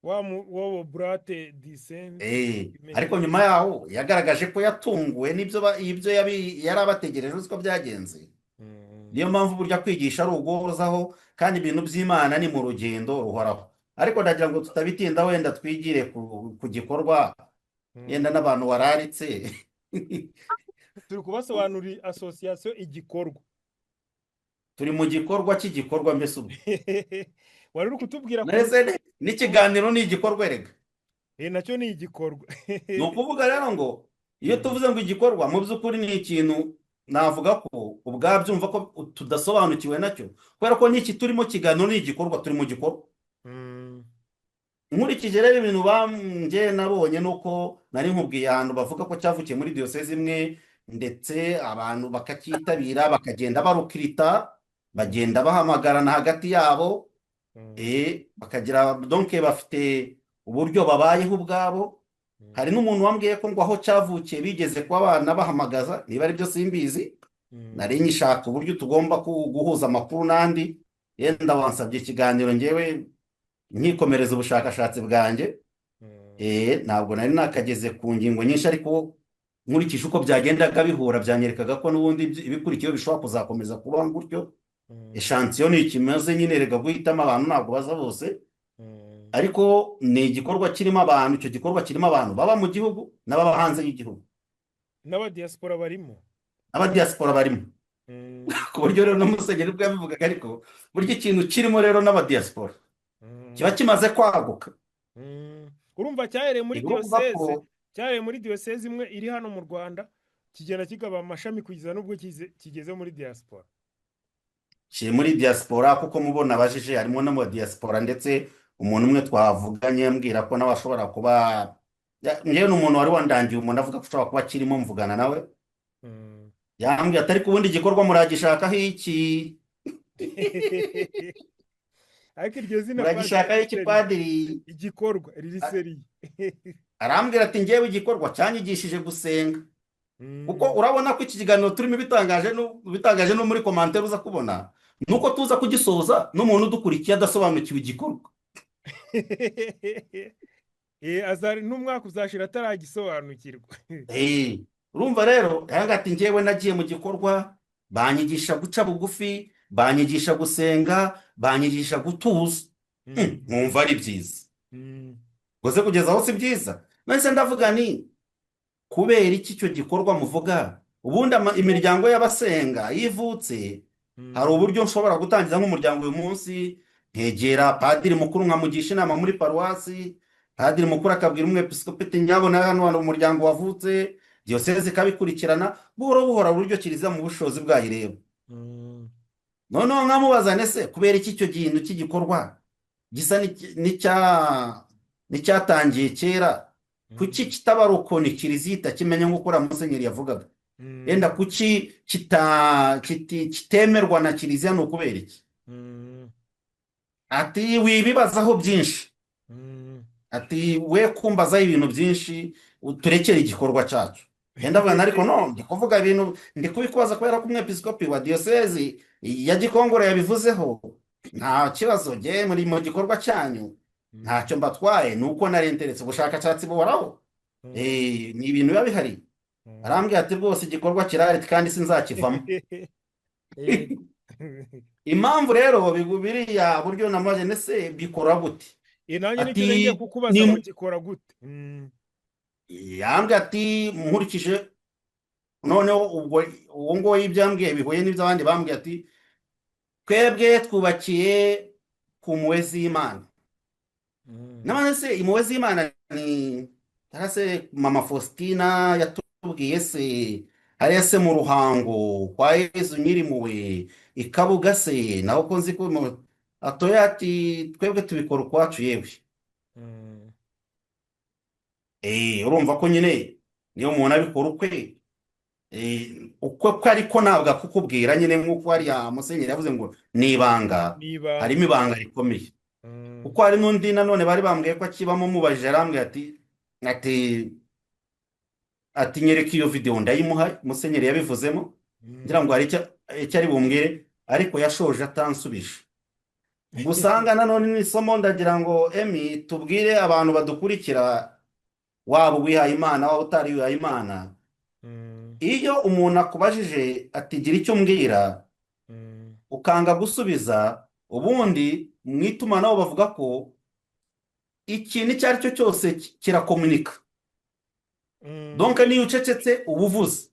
wowo burate disenti Ariko nyuma yaho yagaragaje ko yatunguwe ibyo yari abategereje uzi ko byagenze. Niyo mpamvu burya kwigisha ari uguhozaho, kandi ibintu by'Imana ni mu rugendo ruhoraho. Ariko ndagira ngo tutabitinda, wenda twigire ku gikorwa yenda n'abantu wararitse. turi kubasobanurira asosiyasiyo igikorwa. Turi mu gikorwa cy'igikorwa mbese ubu wari uri kutubwira ko n'ikiganiro ni igikorwa erega. nacyo ni igikorwa. Ni ukuvuga rero ngo iyo tuvuze ngo igikorwa mu by'ukuri ni ikintu navuga ko ubwabyumva ko tudasobanukiwe nacyo, kubera ko n'iki turimo kiganiro ni igikorwa, turi mu gikorwa. Nkurikije rero ibintu bambye nabonye nuko nari nkubwiye ahantu bavuga ko cyavukiye muri diyoseze imwe, ndetse abantu bakacyitabira bakagenda barukirita, bagenda bahamagarana hagati yabo, bakagira donc bafite uburyo babayeho ubwabo. Hari n'umuntu wambwiye ko ngo aho cyavukiye bigeze kuba abana bahamagaza, niba ari byo simbizi, nari nyishaka uburyo tugomba guhuza amakuru n'andi. Yenda wansabye ikiganiro ngewe nkikomereza ubushakashatsi bwanjye, ntabwo nari nakageze ku ngingo nyinshi, ariko nkurikije uko byagendaga bihura byanyerekaga ko n'ubundi ibikurikiyeho bishobora kuzakomeza kuba gutyo. Echantion ni ikimaze nyine rega guhitamo abantu, ntabwo baza bose, ariko ni igikorwa kirimo abantu. Icyo gikorwa kirimo abantu baba mu gihugu n'ababa hanze y'igihugu, n'abadiaspora barimo. Abadiaspora barimo ku buryo rero n'umusenyeri ubwo yabivugaga, ariko burya ikintu kirimo rero n'abadiaspora kiba kimaze kwaguka. Urumva cyahereye muri diyoseze imwe iri hano mu Rwanda, kigenda kigaba amashami kugeza n'ubwo kigeze muri diaspora. Kiri muri diaspora kuko mubona abajije harimo no mu diaspora, ndetse umuntu umwe twavuganye ambwira ko nawe ashobora kuba, ngewe n'umuntu wari wandangiye umuntu avuga ko ashobora kuba kirimo mvugana nawe, yambwiye atari ku bundi igikorwa muragishakaho iki? ariko iryo zina muragishakaho iki padiri? Igikorwa riri seriye. Arambwira ati ngewe igikorwa cyanyigishije gusenga. Kuko urabona ko iki kiganiro turimo bitangaje no muri commentaire uza kubona nuko tuza kugisoza n'umuntu udukurikiye adasobanukiwe igikorwa. Azari n'umwaka uzashira ataragisobanukirwa. Urumva rero ati ngewe nagiye mu gikorwa, banyigisha guca bugufi, banyigisha gusenga, banyigisha gutuza. Mwumva ari byiza gusa kugeza aho si byiza. Nahise ndavuga ni kubera iki icyo gikorwa muvuga? Ubundi imiryango y'abasenga yivutse, hari uburyo nshobora gutangiza nk'umuryango uyu munsi, nkegera padiri mukuru nkamugisha inama muri paruwasi, padiri mukuru akabwira umwepiskopi nyabona hano umuryango wavutse, diyoseze ikabikurikirana buhoro buhoro, uburyo kiliziya mu bushobozi bwayo ireba. Noneho nkamubaza nese kubera iki icyo kintu cy'igikorwa gisa n'icyatangiye kera, kuki kitabaruko ni kiliziya itakimenya nk'uko uriya musenyeri yavugaga? Yenda kuki kitemerwa na kiliziya ni ukubera iki? Ati wibibazaho byinshi, ati we kumbazaho ibintu byinshi, turekere igikorwa cyacu. Yenda bwana, ariko no ndi kuvuga ibintu ndi kubikubaza kubera ko umwepiskopi wa diyosezi ya Gikongoro yabivuzeho. Nta kibazo, nge muri mu gikorwa cyanyu ntacyo mbatwaye, nuko nari nteretse ubushakashatsi buhoraho. Ni ibintu biba bihari. Arambwira ati rwose igikorwa kirahari kandi sinzakivamo. Impamvu rero biriya buryo namaje nese bikora gute? Nanjye nicyo ngiye kukubaza ngo gikora gute. Yambwira ati nkurikije noneho ubwo uwo ngo ibyambwiye bihuye n'ibyo abandi bambwiye, ati twebwe twubakiye ku mpuhwe z'Imana. None se impuhwe z'Imana ni tarase mama Faustina yatubwiye se, hariya se mu Ruhango kwa Yezu Nyirimpuhwe Ikabuga se naho ko nzi ko atoya, ati twebwe tubikora ukwacu yewe. Urumva ko nyine niyo umuntu abikora ukwe, uko ariko ntabwo akukubwira nyine nk'uko hariya musenyeri yavuze ngo ni ibanga, harimo ibanga rikomeye. Kuko hari n'undi nanone bari bambwiye ko akibamo, mubajije arambwira ati nyereka iyo video ndayimuha, musenyeri yabivuzemo ngira ngo hari icyo ari bumbwire, ariko yashoje atansubije. gusanga nanone n'isomo ndagira ngo emi tubwire abantu badukurikira, waba uwihaye imana waba utari wihaye imana, Mm, iyo umuntu akubajije ati gira icyo umbwira mm, ukanga gusubiza, ubundi mu itumanaho bavuga ko ikintu icyo ari cyo cyose kirakomunika. mm. donke niyo ucecetse uba uvuze,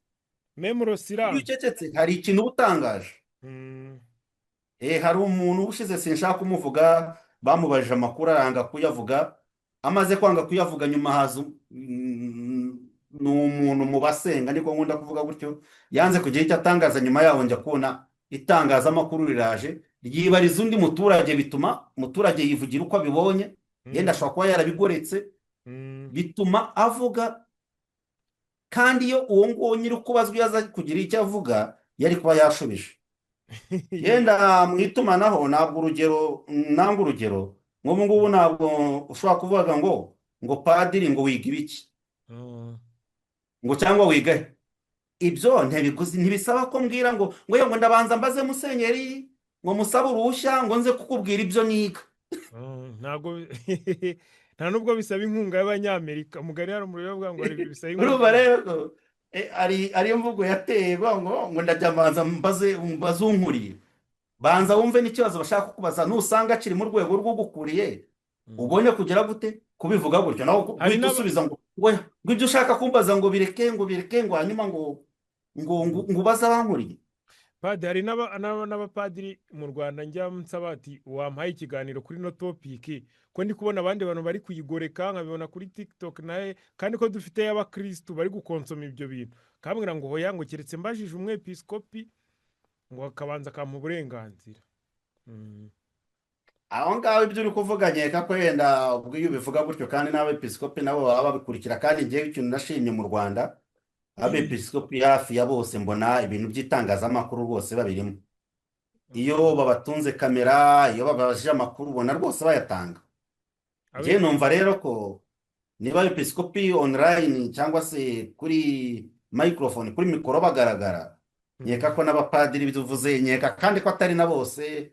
Meme iyo Rosirang. ucecetse hari ikintu uba utangaje. Mm, Hari umuntu ushize sinshaka kumuvuga, bamubajije amakuru aranga kuyavuga, amaze kwanga kuyavuga nyuma haza ni umuntu mu basenga, niko nkunda kuvuga gutyo, yanze kugira icyo atangaza, nyuma yaho njya kubona itangazamakuru riraje ryibariza undi muturage, bituma umuturage yivugira uko abibonye, yenda ashobora kuba yarabigoretse, mm. bituma avuga, kandi iyo uwo nguwo nyiri kubazwa iyo aza kugira icyo avuga yari kuba yashubije. Yenda mu itumanaho ntabwo urugero nanga urugero, nk'ubu ngubu ntabwo ushobora kuvuga ngo padiri ngo wiga ibiki, Mm, ngo cyangwa wiga he. Ibyo ntibisaba ko mbwira ngo ndabanza mbaze musenyeri ngo musabe uruhushya ngo nze kukubwira ibyo niga. ntabwo nta nubwo bisaba inkunga y'Abanyamerika. Mugari hari umuriro uvuga ngo bisaba Urumva inkunga. rero ari imvugo yateye ngo ndajya mbanza mbaze unkuriye. Banza wumve n'ikibazo bashaka kukubaza, nusanga akiri mu rwego rw'ugukuriye ubonye kugera gute kubivuga gutyo, nawe Hari guhita usubiza ngo ibyo ushaka kumbaza ngo bireke ngo hanyuma ngo ubaze abankuriye. Padi, hari n'abapadiri mu Rwanda njya nsaba ati wampaye ikiganiro kuri no topiki, ko ndi kubona abandi bantu bari kuyigoreka nkabibona kuri TikTok naye, kandi ko dufite y'abakristu bari gukonsoma ibyo bintu, kambwira ngo hoya, ngo keretse mbajije umwepiskopi ngo akabanza akampa uburenganzira. Aho ngaho ibyo uri kuvuga nkeka ko wenda ubwo iyo ubivuga gutyo, kandi n'abepiskopi nabo baba babikurikira, kandi ngewe ikintu nashimye mu Rwanda, abepiskopi hafi ya bose mbona ibintu by'itangazamakuru bose babirimo. Iyo babatunze kamera, iyo babajije amakuru ubona rwose bayatanga. Njye numva rero ko niba abepiskopi online cyangwa se kuri microphone, kuri mikoro bagaragara, nkeka ko n'abapadiri bivuze, nkeka kandi ko atari na bose.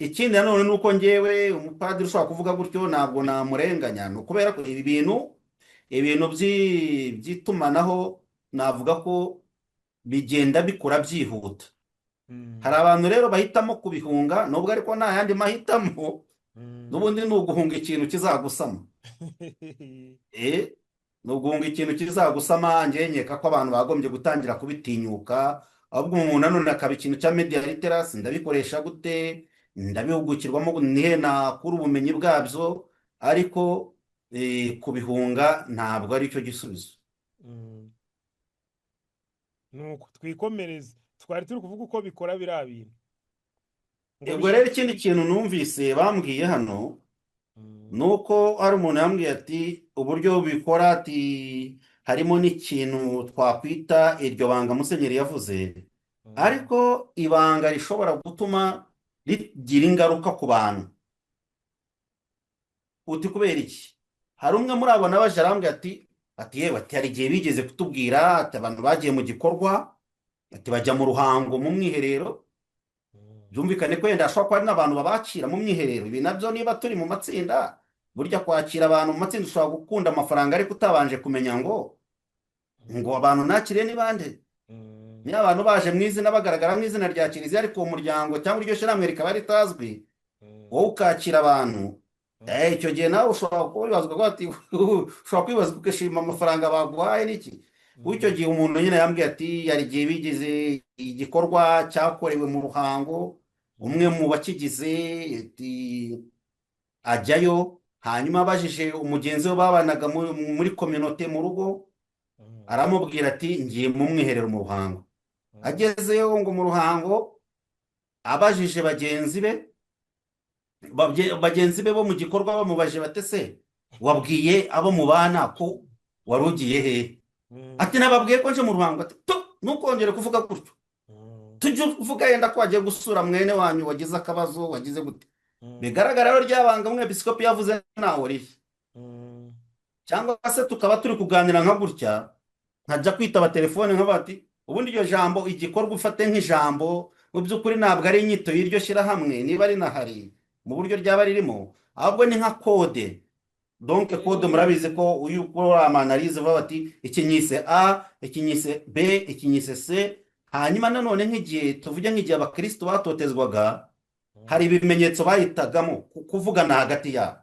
Ikindi nanone ni uko ngewe umupadiri ushobora kuvuga gutyo ntabwo namurenganya, ni ukubera ko ibintu by'itumanaho navuga ko bigenda bikura byihuta. Hari abantu rero bahitamo kubihunga, nubwo ariko nta yandi mahitamo, n'ubundi ni uguhunga ikintu kizagusama. Ni uguhunga ikintu kizagusama. Njye nkeka ko abantu bagombye gutangira kubitinyuka, ahubwo umuntu nanone akaba ikintu cya media literacy, ndabikoresha gute, ndabihugukirwamo nihe nakura ubumenyi bwabyo, ariko kubihunga ntabwo ari cyo gisubizo. Nuko twikomereze, twari turi kuvuga uko bikora biriya bintu. Ubwo rero ikindi kintu numvise bambwiye hano ni uko hari umuntu yambwiye ati uburyo bikora, ati harimo n'ikintu twakwita iryo banga musenyeri yavuze, ariko ibanga rishobora gutuma rigira ingaruka ku bantu. Uti kubera iki? Hari umwe muri abo nabaje arambwira ati yewe, ati hari igihe bigeze kutubwira ati abantu bagiye mu gikorwa, ati bajya mu ruhango mu mwiherero, byumvikane ko yenda ashobora kuba ari n'abantu babakira mu mwiherero. Ibi nabyo niba turi mu matsinda, burya kwakira abantu mu matsinda ushobora gukunda amafaranga, ariko utabanje kumenya ngo abantu nakire ni bande. Niba abantu baje mu izina, bagaragara mu izina rya kiliziya, ariko uwo muryango cyangwa iryo shyirahamwe rikaba ritazwi, wowe ukakira abantu, icyo gihe nawe ushobora kwibazwa ati ushobora kwibazwa ukishima amafaranga baguhaye n'iki. Icyo gihe umuntu nyine yambwiye ati hari igihe bigize igikorwa cyakorewe mu ruhango, umwe mu bakigize ajyayo, hanyuma abajije umugenzi we babanaga muri kominote mu rugo, aramubwira ati ngiye mu mwiherero mu ruhango. Agezeyo ngo mu ruhango, abajije bagenzi be bo mu gikorwa, bamubajije bate se wabwiye abo mubana ko wari ugiye hehe? Ati nababwiye ko nje mu ruhango. Ati ntukongere kuvuga gutyo, tujye kuvuga yenda ko wagiye gusura mwene wanyu wagize akabazo, wagize gute. Bigaragara rero ryabanga umwepiskopi yavuze ntaho riri. Cyangwa se tukaba turi kuganira nka gutya, nkajya kwitaba telefone nkaba ati ubundi iryo jambo igikorwa ufate nk'ijambo, mu by'ukuri ntabwo ari inyito y'iryo shyirahamwe niba ari nahari. mu buryo ryaba ririmo, ahubwo ni nka kode. Donc kode murabizi ko uyu ukora amanalize bavuga bati iki nyise A, iki nyise B, iki nyise C. Hanyuma nanone nk'igihe tuvuge nk'igihe abakristo batotezwaga, hari ibimenyetso bahitagamo kuvugana hagati yabo.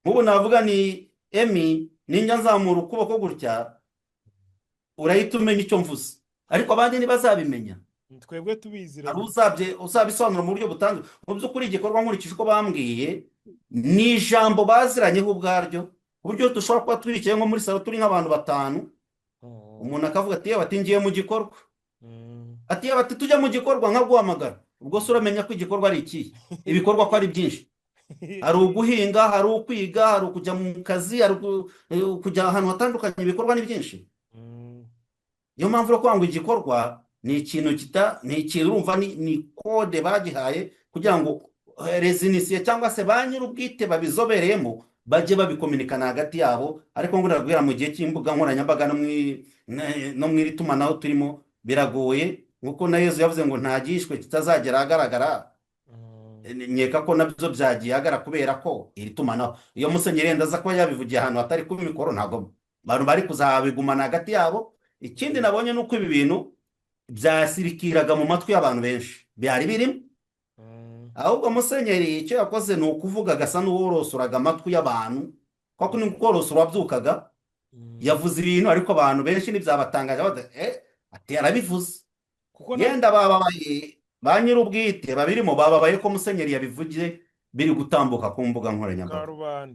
Nk'ubu navuga ni Emi, ninjya nzamura ukuboko gutya, urahita umenya icyo mvuze, ariko abandi ntibazabimenya. twebwe tubizira Hari uzabisobanura mu buryo butandukanye. Mu by'ukuri igikorwa nkurikije uko bambwiye, ni ijambo baziranyeho ubwaryo, ku buryo dushobora kuba twicaye nko muri salo turi nk'abantu 5, umuntu akavuga ati yewe ati ngiye mu gikorwa, ati yewe ati tujya mu gikorwa nkaguhamagara, ubwo se uramenya ko igikorwa ari ikihe? Ibikorwa ko ari byinshi, hari uguhinga, hari ukwiga, hari ukujya mu kazi, hari kujya ahantu hatandukanye, ibikorwa ni byinshi. Niyo mpamvu yo kwanga igikorwa ni ikintu ni ikintu urumva ni kode bagihaye kugira ngo rezinisiye cyangwa se ba nyir'ubwite babizobereyemo bajye babikominikana hagati yabo. Ariko ngo ndabwira mu gihe cy'imbuga nkoranyambaga no mu itumanaho turimo biragoye, nkuko na Yezu yavuze ngo nta gihishwe kitazagera ahagaragara. Nkeka ko nabyo byagiye agara kubera ko iri tumanaho, iyo Musenyeri yenda aza kuba yabivugiye ahantu hatari ku mikoro, ntabwo abantu bari kuzabigumana hagati yabo. Ikindi nabonye ni uko ibi bintu byasirikiraga mu matwi y'abantu benshi byari birimo, ahubwo Musenyeri icyo yakoze ni ukuvuga agasa n'uworosuraga amatwi y'abantu, kuko ni ukorosura wabyukaga, yavuze ibintu ariko abantu benshi ntibyabatangaje, ati yarabivuze. Yenda bababaye ba nyir'ubwite babirimo bababaye ko Musenyeri yabivugiye biri gutambuka ku mbuga nkoranyambaga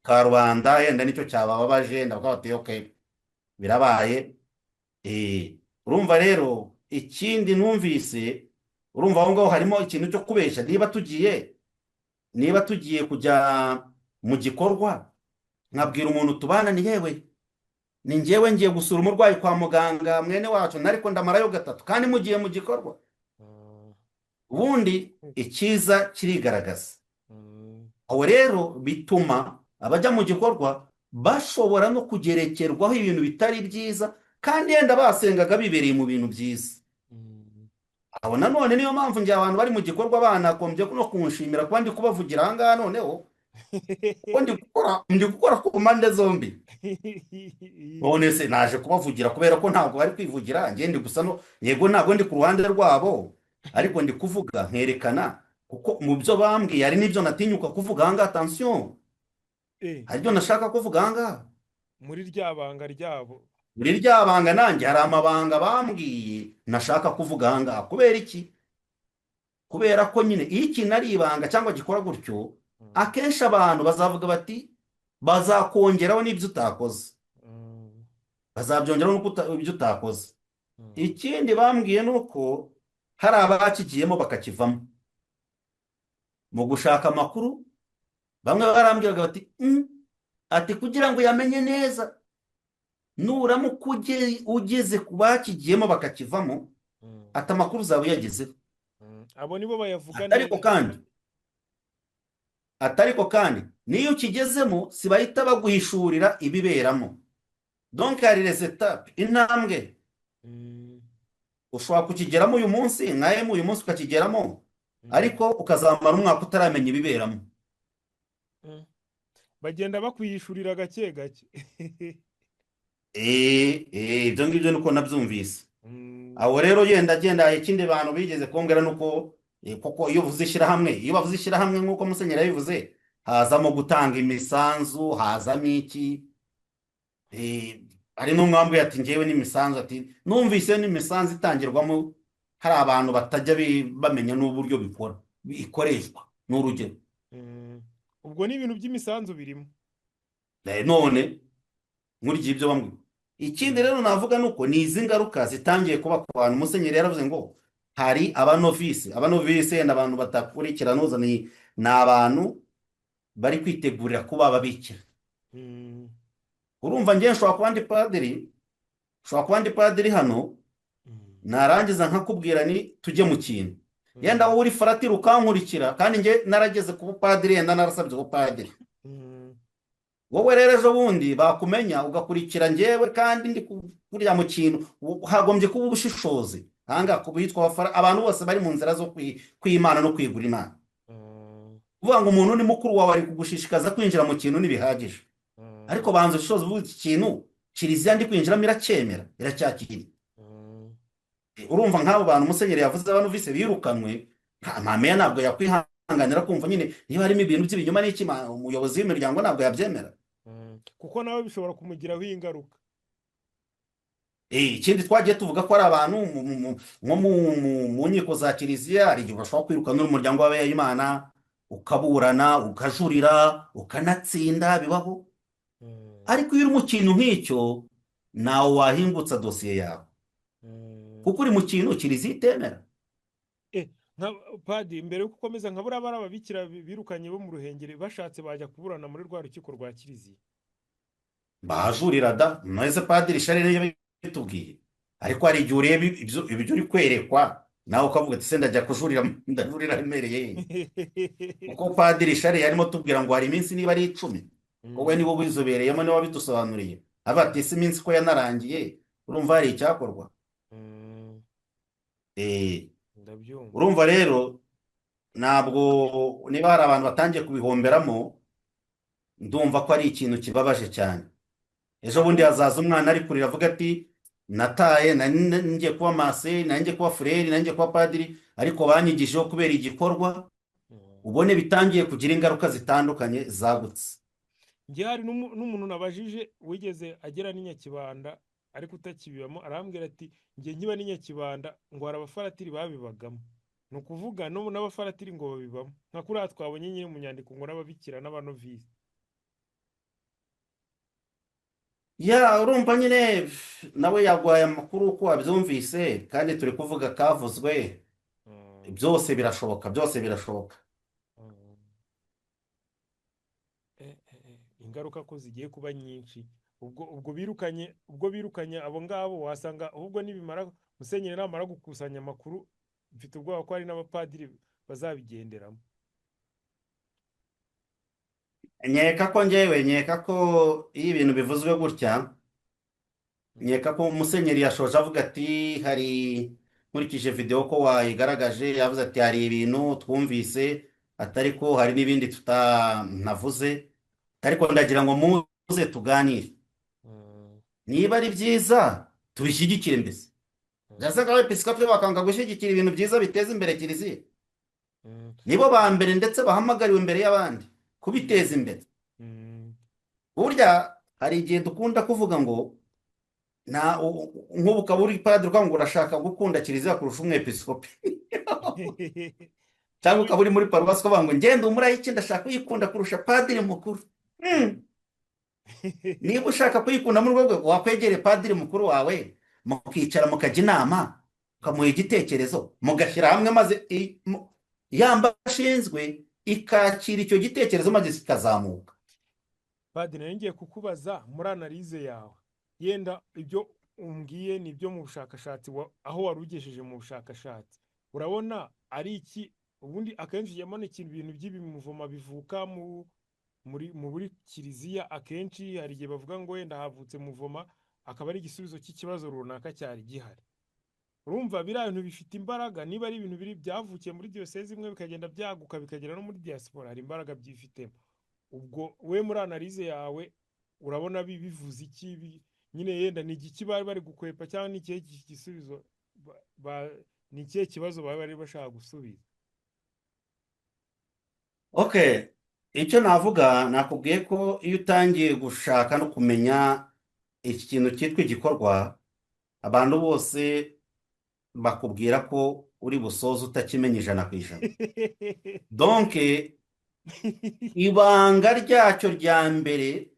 Karubanda, yenda nicyo cyabababaje. Ndavuga bati okay, birabaye. Urumva rero ikindi numvise, urumva aho ngaho harimo ikintu cyo kubeshya. Niba tugiye kujya mu gikorwa, nkabwira umuntu tubana ni yewe ni njyewe ngiye gusura umurwayi kwa muganga mwene wacu, nariko ndamarayo 3 kandi mugiye mu gikorwa, ubundi icyiza kirigaragaza. Aho rero bituma abajya mu gikorwa bashobora no kugerekerwaho ibintu bitari byiza, kandi yenda basengaga bibereye mu bintu byiza. Abo nanone niyo mpamvu ngiye abantu bari mu gikorwa banakombye no kunshimira kuba ndi kubavugira aha ngaha noneho, kuko ndi gukora ku mpande zombi. None se naje kubavugira kubera ko ntabwo bari kwivugira, njye ndi gusa yego ntabwo ndi ku ruhande rwabo, ariko ndi kuvuga nkerekana, kuko mu byo bambwiye hari n'ibyo natinyuka kuvuga aha ngaha. Attention, hari ibyo nashaka kuvuga aha ngaha muri rya banga ryabo. Muri rya banga nanjye hari amabanga bambwiye nashaka kuvuga aha ngaha. Kubera iki? Kubera ko nyine iyo ikintu ari ibanga cyangwa gikora gutyo, akenshi abantu bazavuga bati bazakongeraho n'ibyo utakoze, bazabyongeraho n'ibyo utakoze. Ikindi bambwiye ni uko hari abakigiyemo bakakivamo mu gushaka amakuru. Bamwe barambwiraga bati ati kugira ngo yamenye neza, nuramuka ugeze ku bakigiyemo bakakivamo, ati amakuru uzaba uyagezeho. Abo nibo bayavuga. Atariko kandi niyo ukigezemo si bahita baguhishurira ibiberamo. Donc hari les étapes, intambwe. Ushobora kukigeramo uyu munsi, nawe uyu munsi ukakigeramo, ariko ukazamara umwaka utaramenya ibiberamo. Bagenda bakwiyishurira gake gake. Ibyo ngibyo nuko nabyumvise. Aho rero agenda ikindi bantu bigeze kumbwira nuko koko iyo bavuze ishyirahamwe nk'uko Musenyeri yabivuze, hazamo gutanga imisanzu, hazamo iki. Hari n'umwambwe ati ngewe n'imisanzu, ati numvise n'imisanzu itangirwamo hari abantu batajya bamenya n'uburyo ikoreshwa n'urugero. Ubwo ni ibintu by'imisanzu birimo. None nkurikiye ibyo bamwe. Ikindi rero navuga nuko ni izi ngaruka zitangiye kuba ku bantu. Musenyeri yaravuze ngo hari abanovisi n'abantu batakurikirana uza ni abantu bari kwitegurira kuba ababikira. Urumva ngiye nshobora kuba ndi padiri hano, narangiza nkakubwira ni tujye mu kintu, yenda wowe uri faratiri ukankurikira kandi nge narageze ku bupadiri, yenda narasabye ubupadiri. Wowe rero ejo bundi bakumenya ugakurikira ngewe kandi ndi kurya mu kintu, hagombye kuba ubushishozi. Hanga kubitwa abantu bose bari mu nzira zo kwimana no kwigura Imana. ukuvuga ngo umuntu ni mukuru wawe ari kugushishikaza kwinjira mu kintu ntibihagije, Mm. ariko banza ushoza uvuga iki kintu kiliziya ndi kwinjiramo iracyemera iracyakiriye. Mm. Urumva nk'abo bantu musenyeri yavuze abanovise birukanwe, mameya ntabwo yakwihanganira kumva nyine niba harimo ibintu by'ibinyoma n'iki umuyobozi w'imiryango ntabwo yabyemera. Mm. kuko nawe bishobora kumugiraho ingaruka. Ikindi twagiye tuvuga ko ari abantu nko mu nkiko za kiliziya hari igihe bashobora kwirukana n'umuryango w'abayimana ukaburana ukajurira ukanatsinda bibaho, Mm. ariko iyo uri mu kintu nk'icyo ntawe wahingutsa dosiye yawe Mm. kuko uri mu kintu kiliziya itemera. nka padi mbere yo gukomeza nka buriya bari ababikira birukanye bo mu Ruhengeri bashatse bajya kuburana muri rwa rukiko rwa kiliziya. Bajurira da none padiri shari niyo bitubwiye, ariko hari igihe ureba ibyo uri kwerekwa nawe ukavuga ati se ndajya ndajurira remereye kuko padiri shari yarimo tubwira ngo hari iminsi niba ari 10, wowe nibo wizobereyemo niba bidusobanuriye aba ati ese iminsi ko yanarangiye urumva hari icyakorwa. Mm. Ndabyumva. Urumva rero ntabwo niba hari abantu batangiye kubihomberamo ndumva ko ari ikintu kibabaje cyane. Ejo bundi hazaza umwana ari kurira avuga ati nataye nanjye kuba maseri nanjye kuba fureri nanjye kuba padiri ariko banyigisheho kubera igikorwa, ubone bitangiye kugira ingaruka zitandukanye zagutse. njye hari n'umuntu nabajije wigeze agera n'inyakibanda ariko utakibibamo arambwira ati njye nkiba n'inyakibanda ngo hari abafaratiri babibagamo, ni ukuvuga n'abafaratiri ngo babibamo nka kuriya twabonye nyine mu nyandiko ngo n'ababikira n'abanovisi. Ya urumva nyine nawe yaguhaye amakuru uko wabyumvise kandi turi kuvuga kavuzwe, byose birashoboka byose birashoboka. Ingaruka ko zigiye kuba nyinshi ubwo birukanye abo ngabo wasanga ahubwo nibimara musenyeri namara gukusanya amakuru mfite ubwoba ko hari n'abapadiri bazabigenderamo. Nkeka ko iyo ibintu bivuzwe gutya nkeka ko musenyeri yashoje avuga ati hari nkurikije video ko wayigaragaje yavuze ati hari ibintu twumvise atari ko hari n'ibindi tutanavuze ariko ndagira ngo muze tuganire niba ari byiza tubishyigikire. Mbese byasaga abepiskopi bakanga gushyigikira ibintu byiza biteza imbere kiliziya, nibo ba mbere ndetse bahamagariwe imbere y'abandi kubiteza imbere. Burya hari igihe dukunda kuvuga ngo nk'ubu ukaba uri padiri ukavuga ngo urashaka gukunda kiliziya kurusha umwepiskopi cyangwa ukaba uri muri paruwasi ukavuga ngo ngende umurayiki ndashaka kuyikunda kurusha padiri mukuru. Niba ushaka kuyikunda muri urwo rwego wakwegere padiri mukuru wawe mukicara mukajya inama ukamuha igitekerezo mugashyira hamwe maze yamba ashinzwe ikakira icyo gitekerezo maze kikazamuka. Padiri nari ngiye kukubaza muri analize yawe yenda ibyo umbwiye ni ibyo mu bushakashatsi aho wari ugejeje mu bushakashatsi urabona ari iki ubundi akenshi yamana ikintu ibintu by'ibimuvoma bivuka muri kiliziya akenshi hari igihe bavuga ngo wenda havutse muvoma akaba ari igisubizo cy'ikibazo runaka cyari gihari. Urumva biriya bintu bifite imbaraga niba ari ibintu biri byavukiye muri diyoseze imwe bikagenda byaguka bikagera no muri diaspora hari imbaraga byifitemo. Ubwo we muri analize yawe urabona bivuze iki nyine yenda ni igiki bari gukwepa cyangwa ni ikihe gisubizo ni ikihe kibazo bari bashaka gusubiza? Okay, icyo navuga nakubwiye ko iyo utangiye gushaka no kumenya iki kintu cyitwa igikorwa abantu bose bakubwira ko uri busoze utakimenya 100%. Donc ibanga ryacyo rya mbere